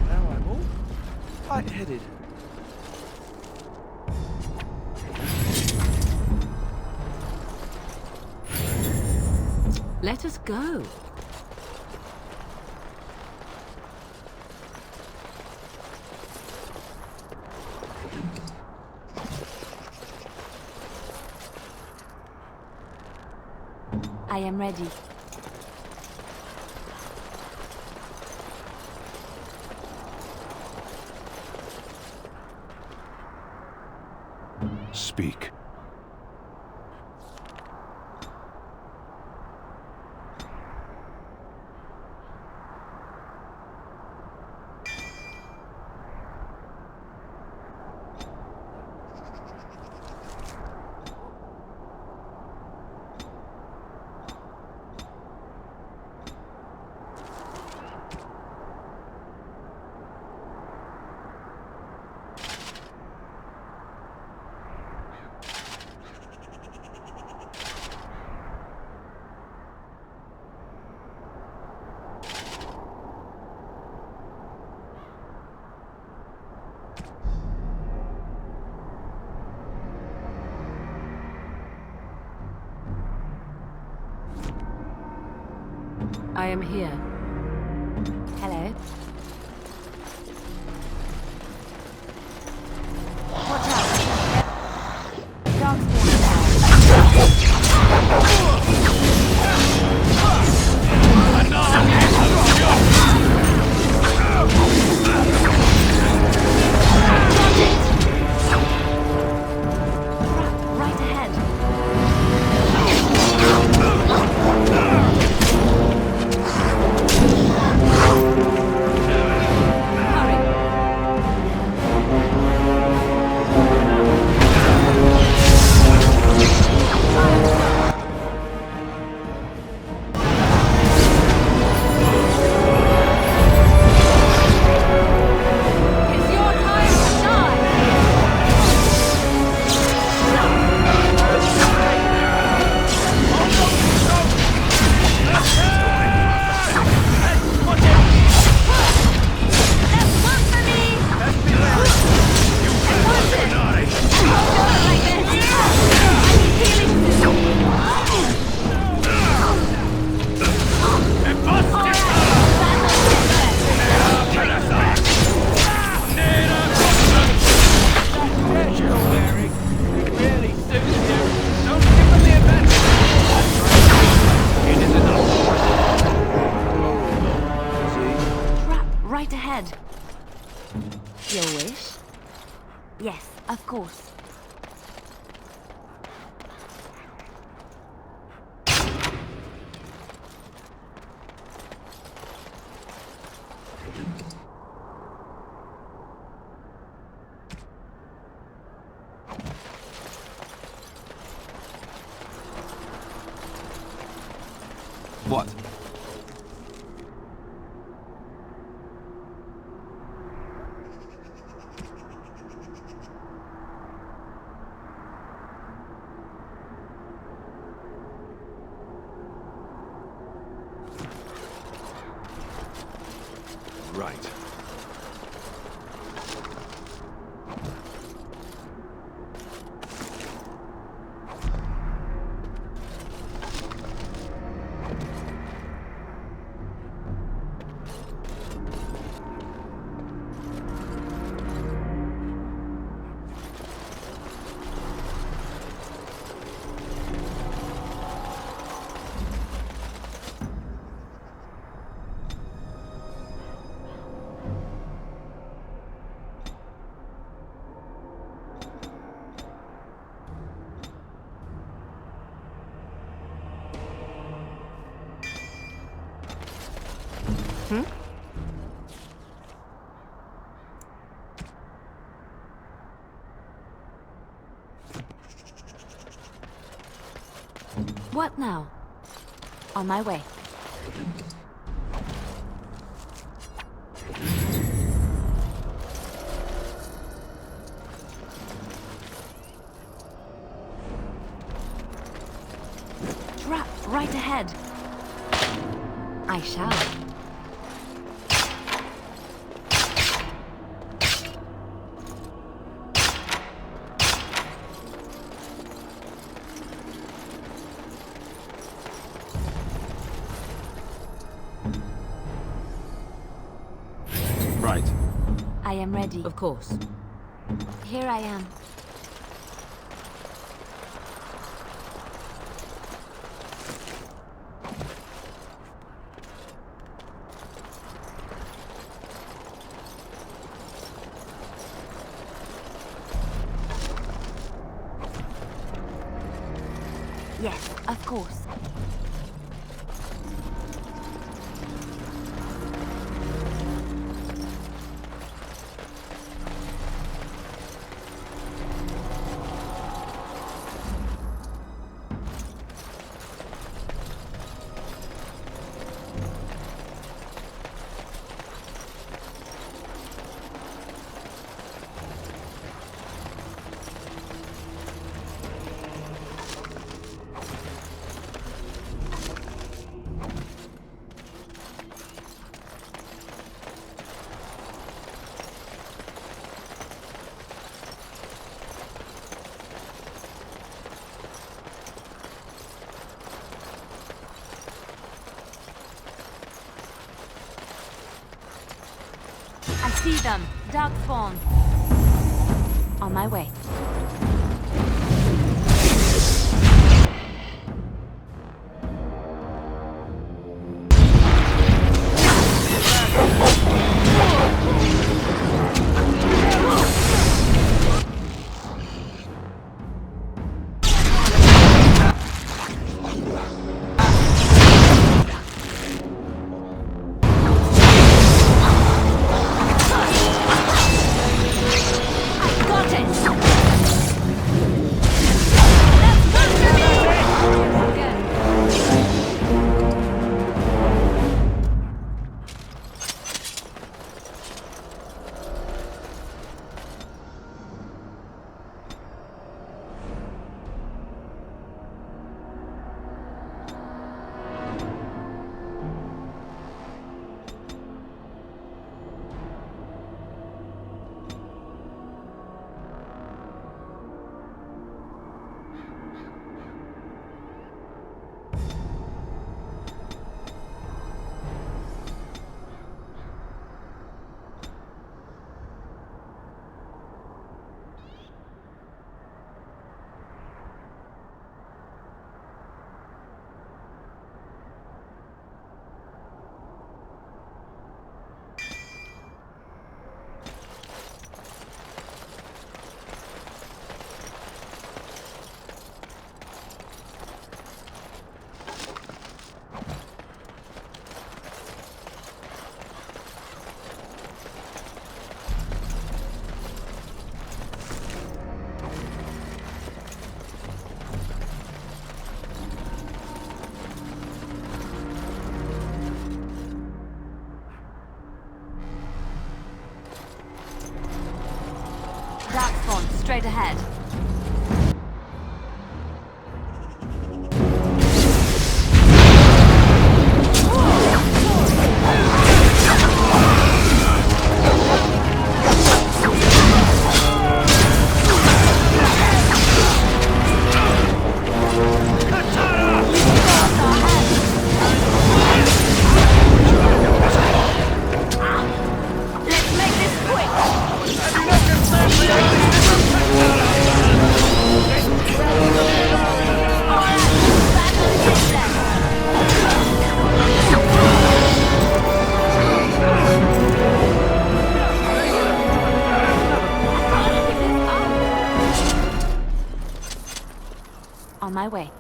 Now I'm all light-headed. Let us go. I am ready. Speak. I am here. Hello. Watch out! wish? Yes, of course. What? Right. What now? On my way. Trap right ahead. I shall. Right. I am ready. Of course. Here I am. Yes, of course. I see them. Darkspawn. On my way. Got it! Darkspawn, straight ahead. On my way.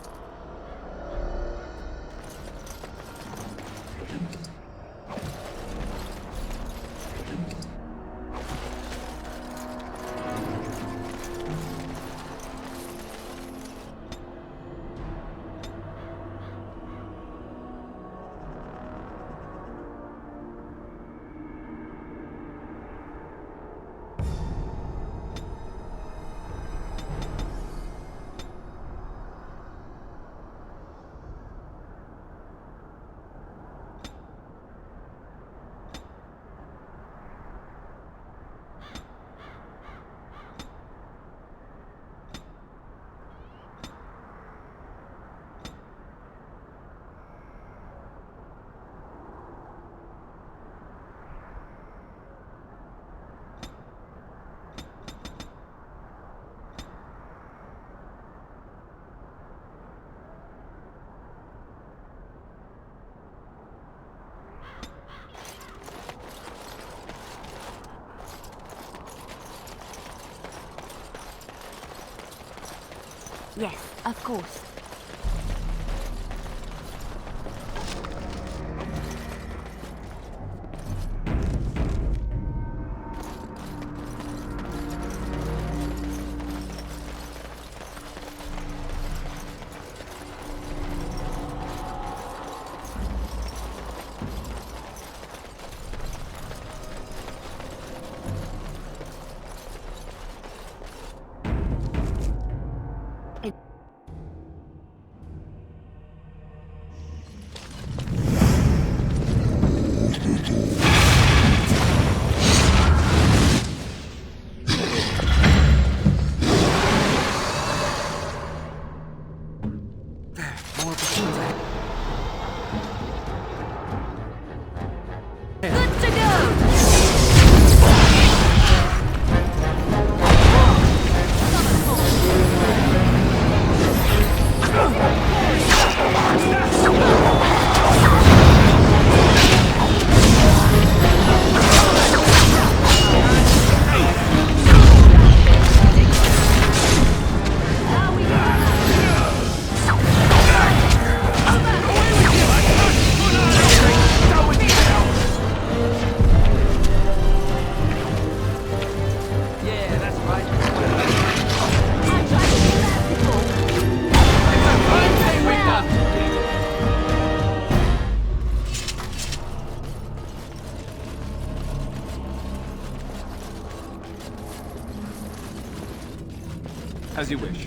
Yes, of course. As you wish.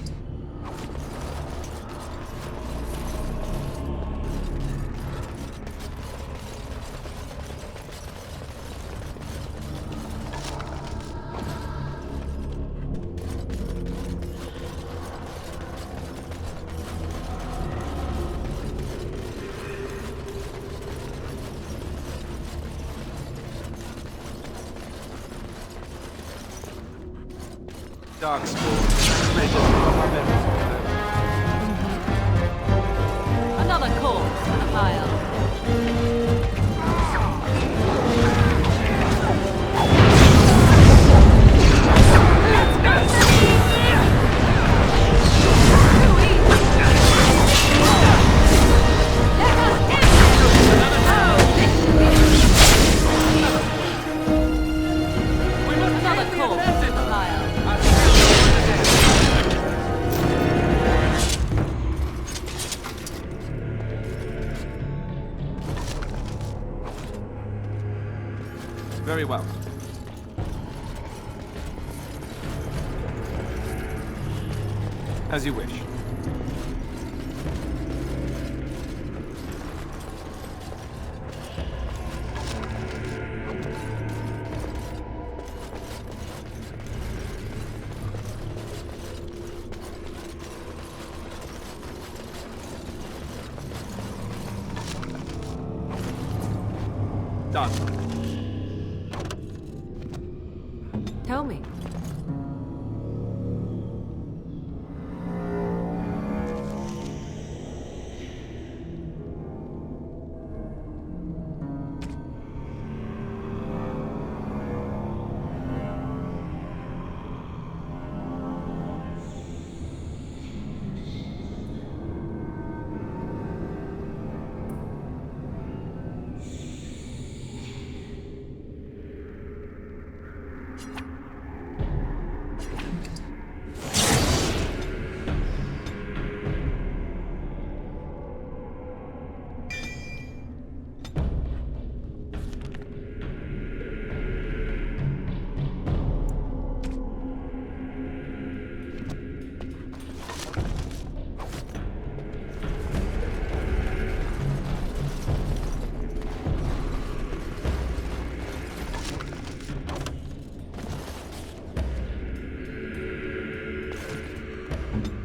Darkspawn. Another corpse in the pile. Another corpse in the pile. Very well. As you wish. Done. Tell me.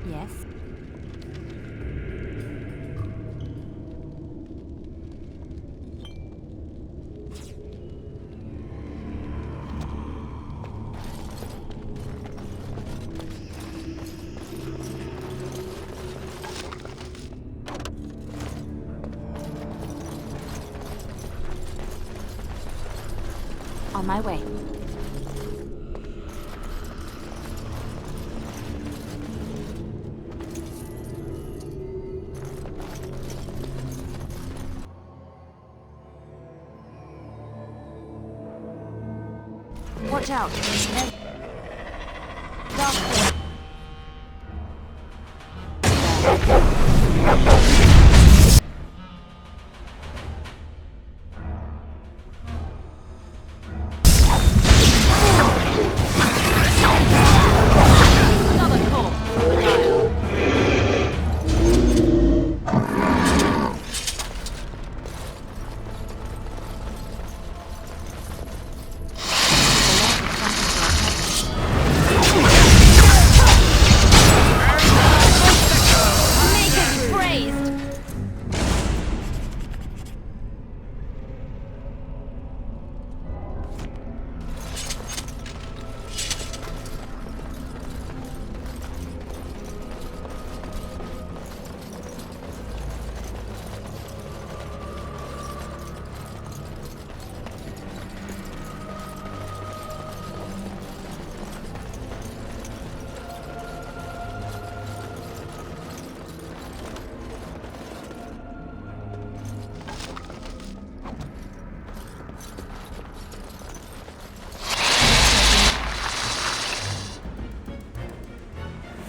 Yes? On my way. Watch out. Darkspawn. Another call.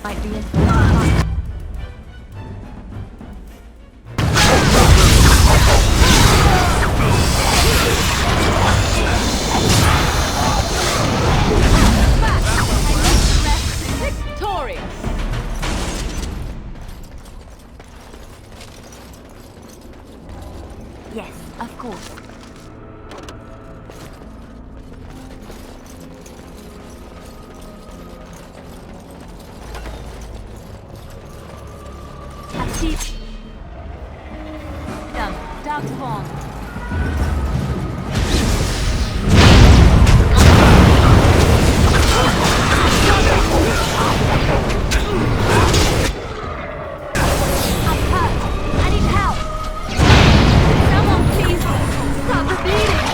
Might be in. Victorious! Yes, of course. Active. Done. Darkspawn. I'm hurt. I need help. Someone please stop the bleeding.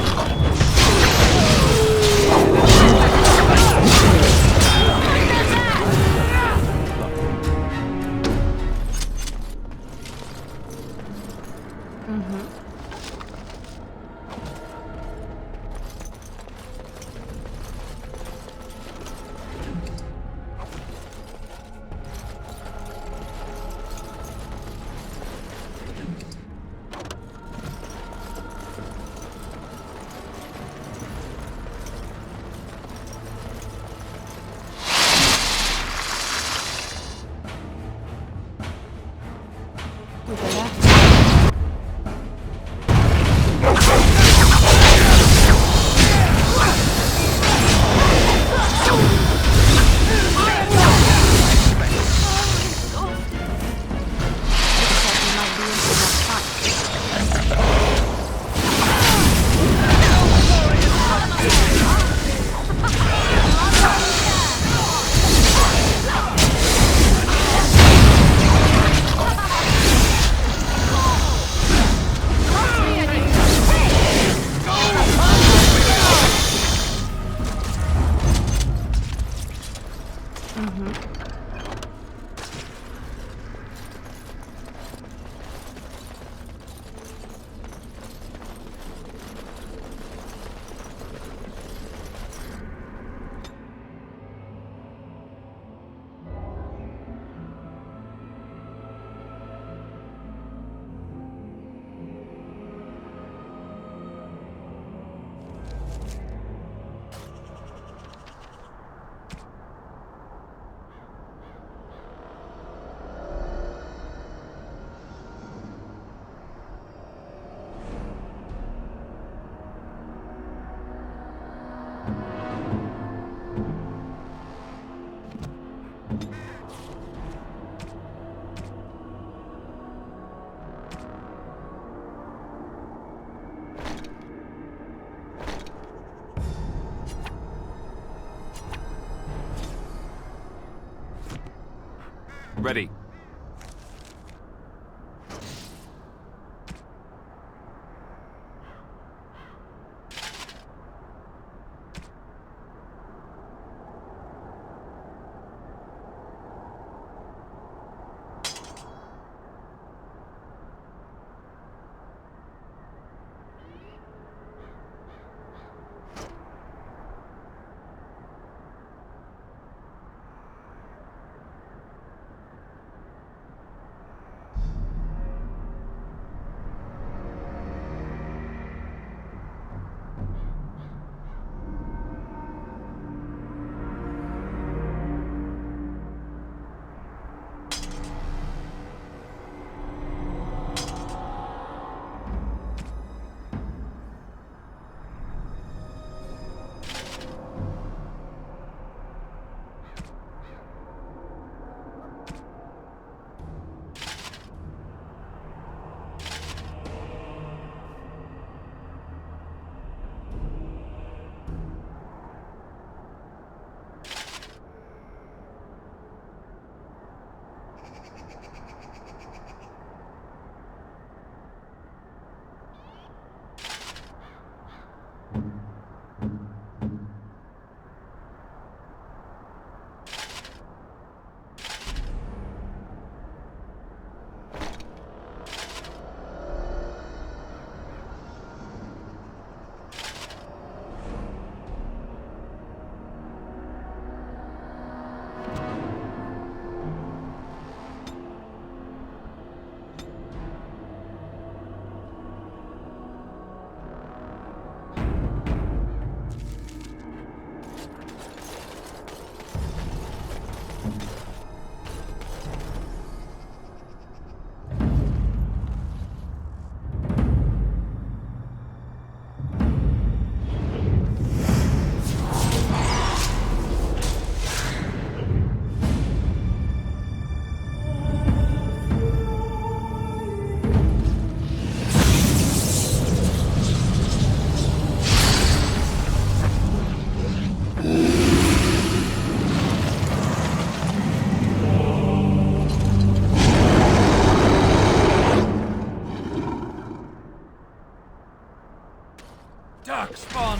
Ready. Darkspawn!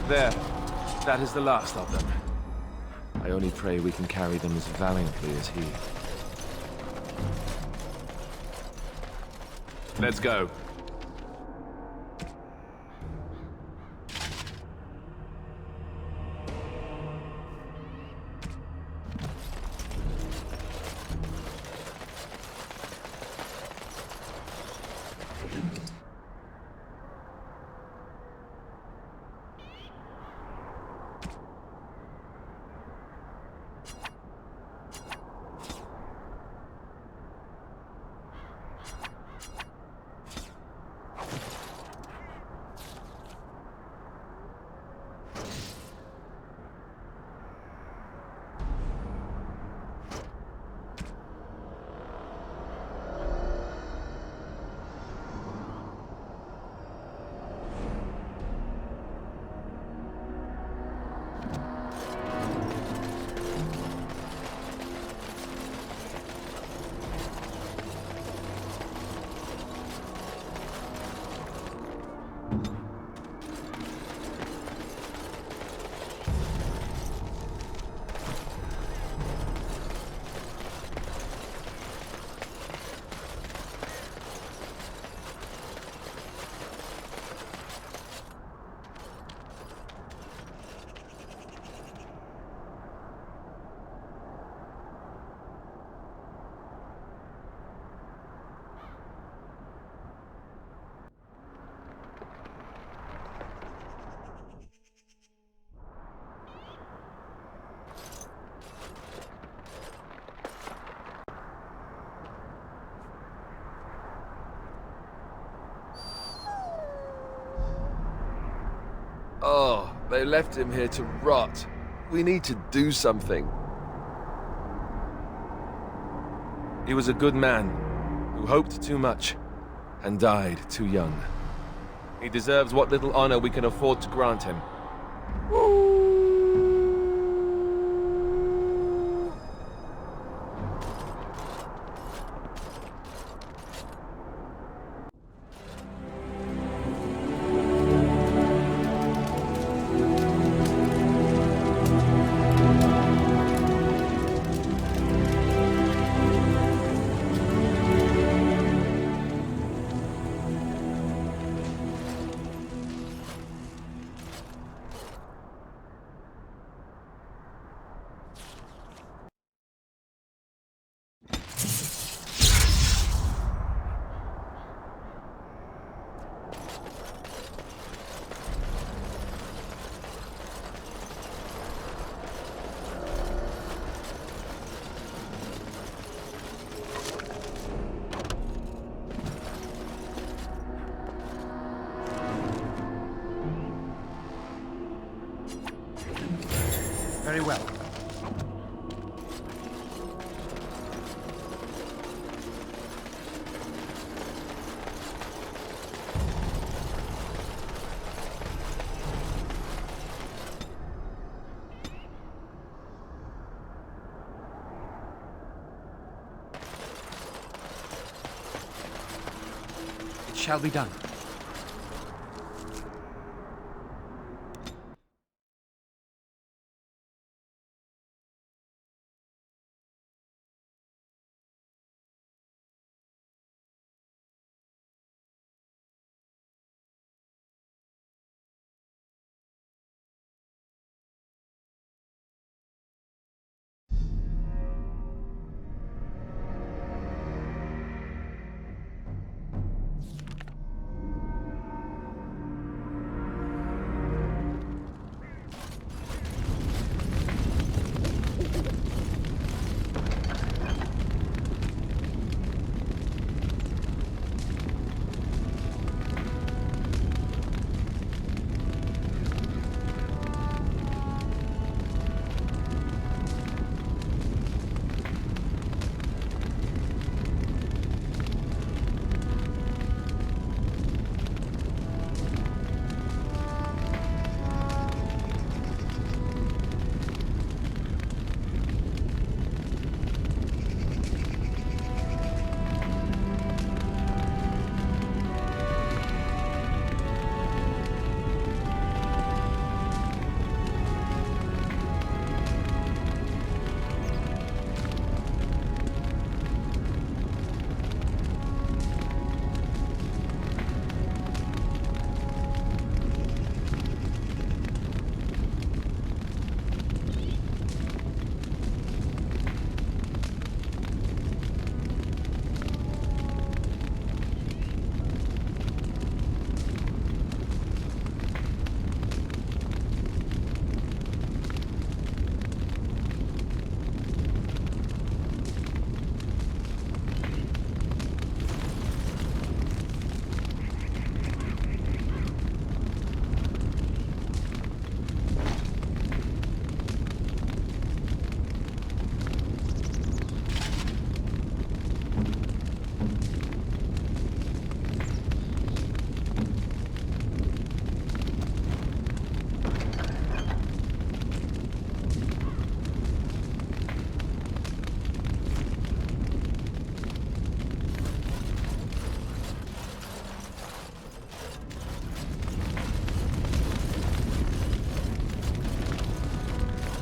There. That is the last of them. I only pray we can carry them as valiantly as he. Let's go. Oh, they left him here to rot. We need to do something. He was a good man who hoped too much and died too young. He deserves what little honor we can afford to grant him. Very well. It shall be done.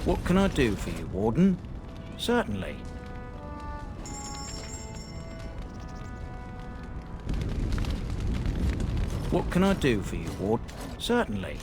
What can I do for you, Warden? Certainly. What can I do for you, Warden? Certainly.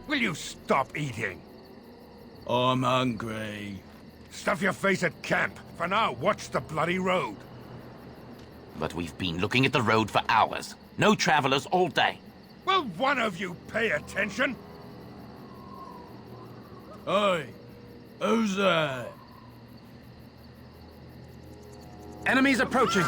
Will you stop eating? I'm hungry. Stuff your face at camp. For now, watch the bloody road. But we've been looking at the road for hours. No travelers all day. Will one of you pay attention? Oi, who's that? Enemies approaching.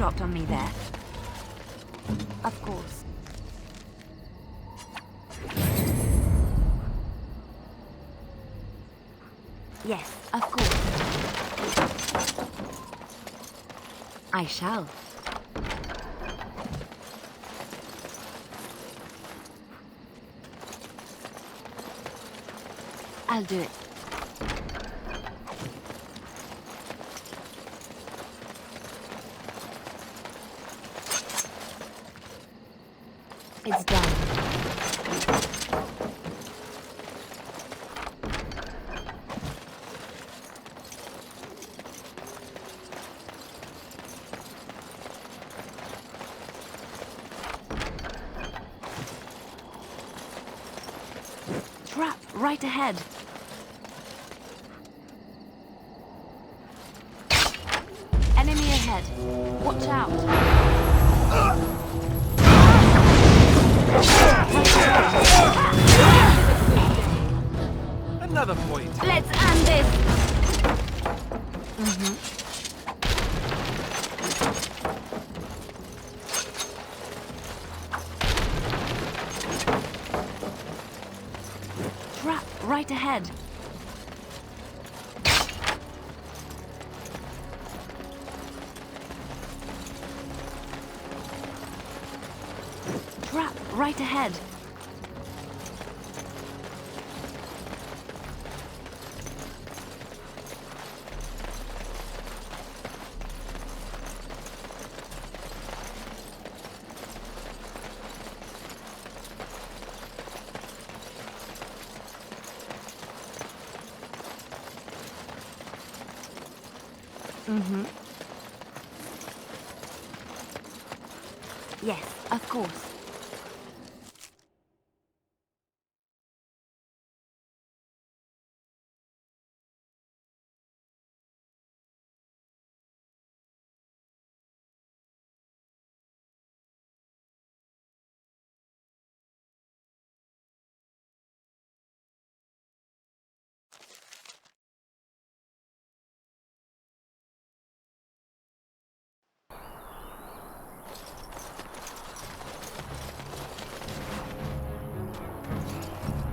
dropped on me there. Of course. Yes, of course. I shall. I'll do it. It's done. Trap right ahead. Enemy ahead. Watch out. Another point. Let's end this. Trap right ahead. Trap right ahead. Of course.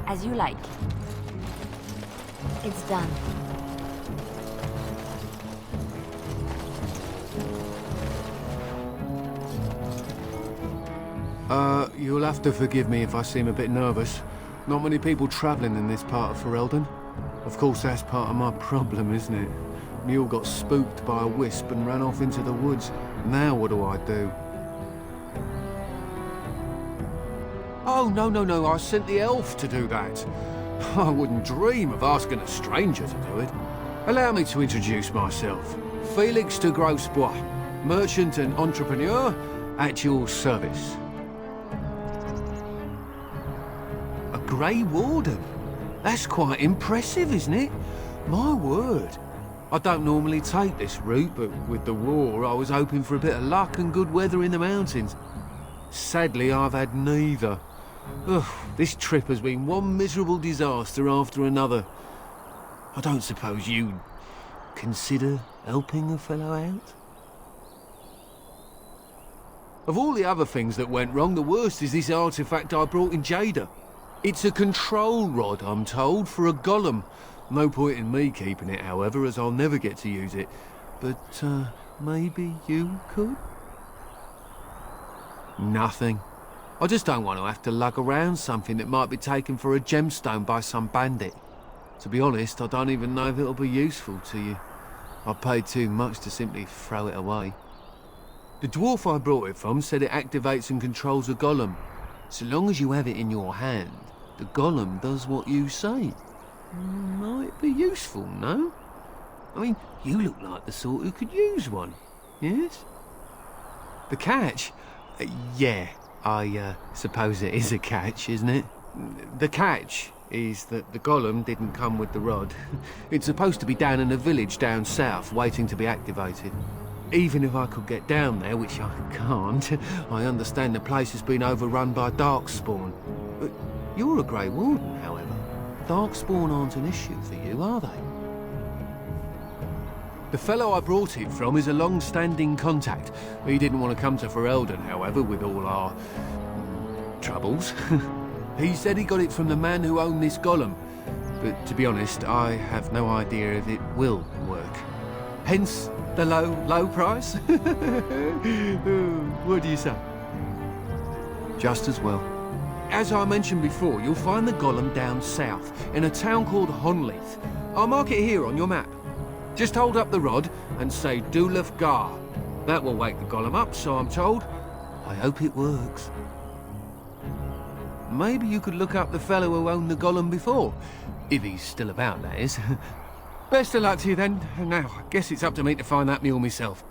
As you like. It's done. You'll have to forgive me if I seem a bit nervous. Not many people travelling in this part of Ferelden. Of course, that's part of my problem, isn't it? Mule got spooked by a wisp and ran off into the woods. Now what do I do? Oh, no, I sent the elf to do that. I wouldn't dream of asking a stranger to do it. Allow me to introduce myself. Felix de Grosbois, merchant and entrepreneur at your service. A Grey Warden? That's quite impressive, isn't it? My word. I don't normally take this route, but with the war, I was hoping for a bit of luck and good weather in the mountains. Sadly, I've had neither. Ugh, this trip has been one miserable disaster after another. I don't suppose you'd consider helping a fellow out? Of all the other things that went wrong, the worst is this artifact I brought in Jada. It's a control rod, I'm told, for a golem. No point in me keeping it, however, as I'll never get to use it. But, maybe you could? Nothing. I just don't want to have to lug around something that might be taken for a gemstone by some bandit. To be honest, I don't even know if it'll be useful to you. I paid too much to simply throw it away. The dwarf I brought it from said it activates and controls a golem. So long as you have it in your hand, the golem does what you say. Might be useful, no? I mean, you look like the sort who could use one, yes? The catch? Yeah, I suppose it is a catch, isn't it? The catch is that the golem didn't come with the rod. It's supposed to be down in a village down south, waiting to be activated. Even if I could get down there, which I can't, I understand the place has been overrun by Darkspawn. But you're a Grey Warden, however. Darkspawn aren't an issue for you, are they? The fellow I brought it from is a long-standing contact. He didn't want to come to Ferelden, however, with all our troubles. He said he got it from the man who owned this golem. But to be honest, I have no idea if it will work. Hence the low price? What do you say? Just as well. As I mentioned before, you'll find the golem down south, in a town called Honleith. I'll mark it here on your map. Just hold up the rod and say Dulaf Gar. That will wake the golem up, so I'm told. I hope it works. Maybe you could look up the fellow who owned the golem before. If he's still about, that is. Best of luck to you then. Now, I guess it's up to me to find that mule myself.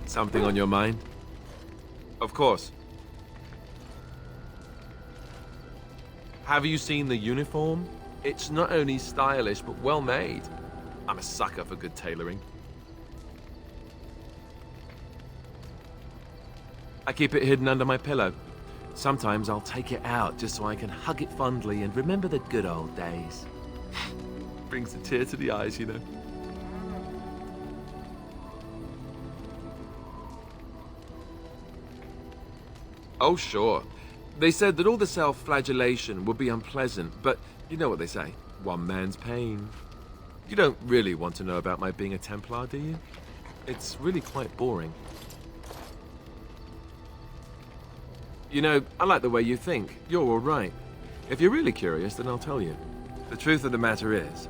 Something on your mind? Of course. Have you seen the uniform? It's not only stylish, but well made. I'm a sucker for good tailoring. I keep it hidden under my pillow. Sometimes I'll take it out just so I can hug it fondly and remember the good old days. Brings a tear to the eyes, you know. Oh, sure. They said that all the self-flagellation would be unpleasant, but you know what they say, one man's pain. You don't really want to know about my being a Templar, do you? It's really quite boring. You know, I like the way you think. You're all right. If you're really curious, then I'll tell you. The truth of the matter is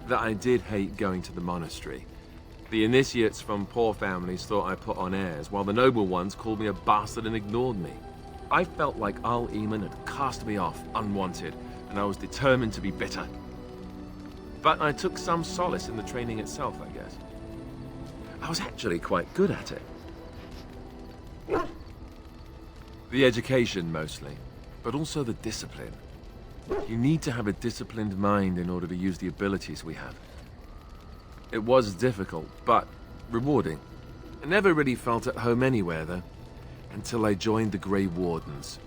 that I did hate going to the monastery. The initiates from poor families thought I put on airs, while the noble ones called me a bastard and ignored me. I felt like Al Eamon had cast me off unwanted, and I was determined to be bitter. But I took some solace in the training itself, I guess. I was actually quite good at it. The education, mostly, but also the discipline. You need to have a disciplined mind in order to use the abilities we have. It was difficult, but rewarding. I never really felt at home anywhere, though, until I joined the Grey Wardens.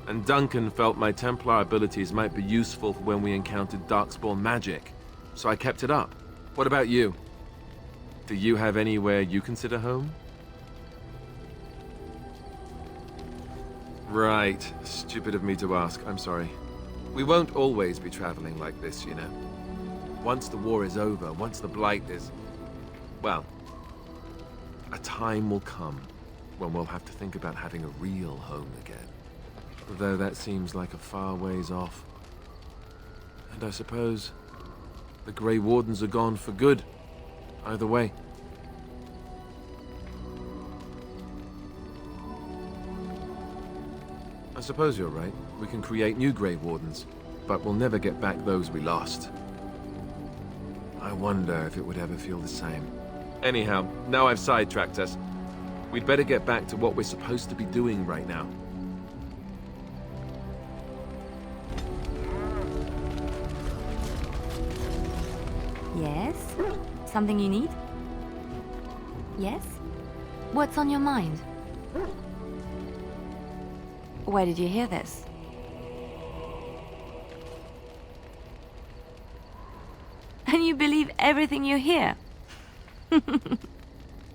And Duncan felt my Templar abilities might be useful for when we encountered Darkspawn magic, so I kept it up. What about you? Do you have anywhere you consider home? Right. Stupid of me to ask. I'm sorry. We won't always be traveling like this, you know. Once the war is over, once the Blight is... well, a time will come when we'll have to think about having a real home again. Though that seems like a far ways off. And I suppose the Grey Wardens are gone for good. Either way. I suppose you're right. We can create new Grey Wardens, but we'll never get back those we lost. I wonder if it would ever feel the same. Anyhow, now I've sidetracked us. We'd better get back to what we're supposed to be doing right now. Yes? Something you need? Yes? What's on your mind? Where did you hear this? And you believe everything you hear?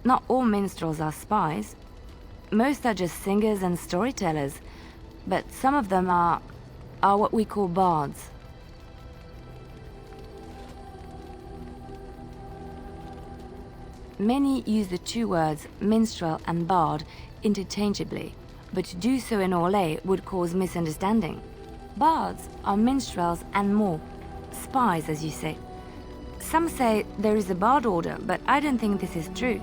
Not all minstrels are spies. Most are just singers and storytellers. But some of them are what we call bards. Many use the two words minstrel and bard interchangeably, but to do so in Orlais would cause misunderstanding. Bards are minstrels and more. Spies, as you say. Some say there is a bard order, but I don't think this is true.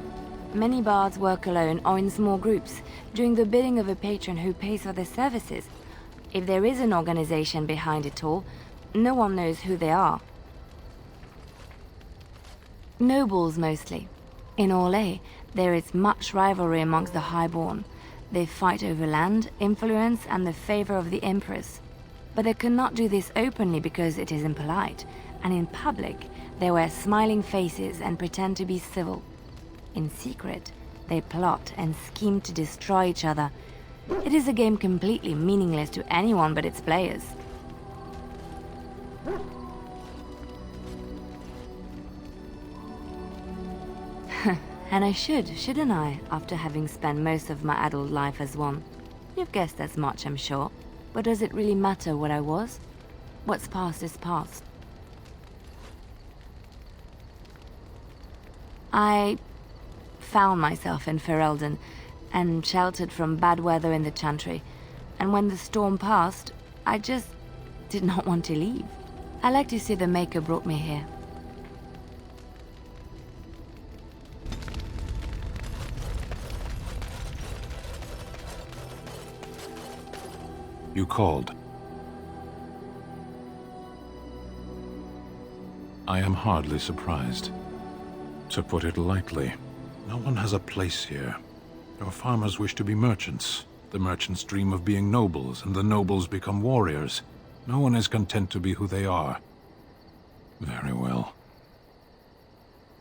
Many bards work alone or in small groups, doing the bidding of a patron who pays for their services. If there is an organization behind it all, no one knows who they are. Nobles, mostly. In Orlais, there is much rivalry amongst the highborn. They fight over land, influence, and the favor of the Empress. But they cannot do this openly because it is impolite, and in public, they wear smiling faces and pretend to be civil. In secret, they plot and scheme to destroy each other. It is a game completely meaningless to anyone but its players. And I shouldn't I, after having spent most of my adult life as one? You've guessed as much, I'm sure. But does it really matter what I was? What's past is past. I found myself in Ferelden and sheltered from bad weather in the Chantry. And when the storm passed, I just did not want to leave. I like to say the Maker brought me here. You called. I am hardly surprised. To put it lightly, no one has a place here. Your farmers wish to be merchants. The merchants dream of being nobles, and the nobles become warriors. No one is content to be who they are. Very well.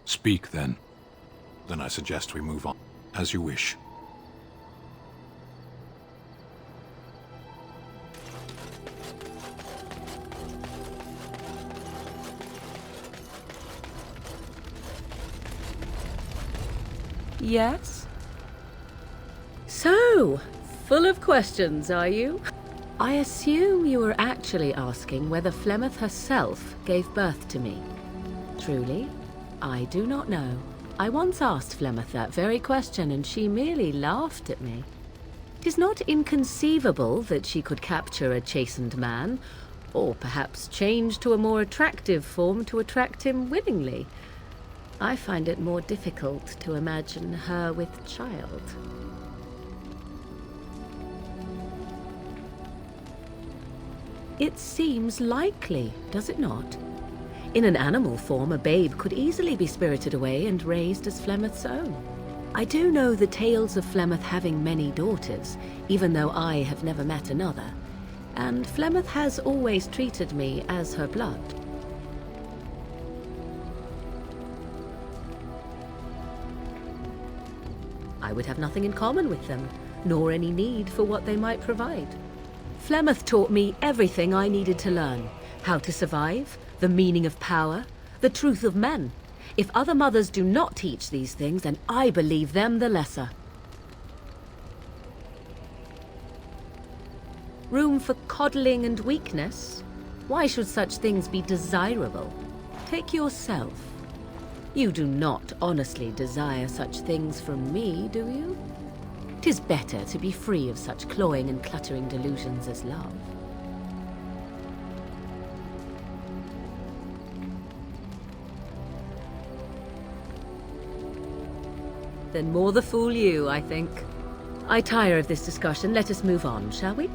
Speak, then. Then I suggest we move on. As you wish. Yes? So, full of questions, are you? I assume you were actually asking whether Flemeth herself gave birth to me. Truly, I do not know. I once asked Flemeth that very question, and she merely laughed at me. It is not inconceivable that she could capture a chastened man, or perhaps change to a more attractive form to attract him willingly. I find it more difficult to imagine her with child. It seems likely, does it not? In an animal form, a babe could easily be spirited away and raised as Flemeth's own. I do know the tales of Flemeth having many daughters, even though I have never met another, and Flemeth has always treated me as her blood. I would have nothing in common with them, nor any need for what they might provide. Flemeth taught me everything I needed to learn: how to survive, the meaning of power, the truth of men. If other mothers do not teach these things, then I believe them the lesser. Room for coddling and weakness? Why should such things be desirable? Take yourself. You do not honestly desire such things from me, do you? 'Tis better to be free of such cloying and cluttering delusions as love. Then more the fool you, I think. I tire of this discussion. Let us move on, shall we?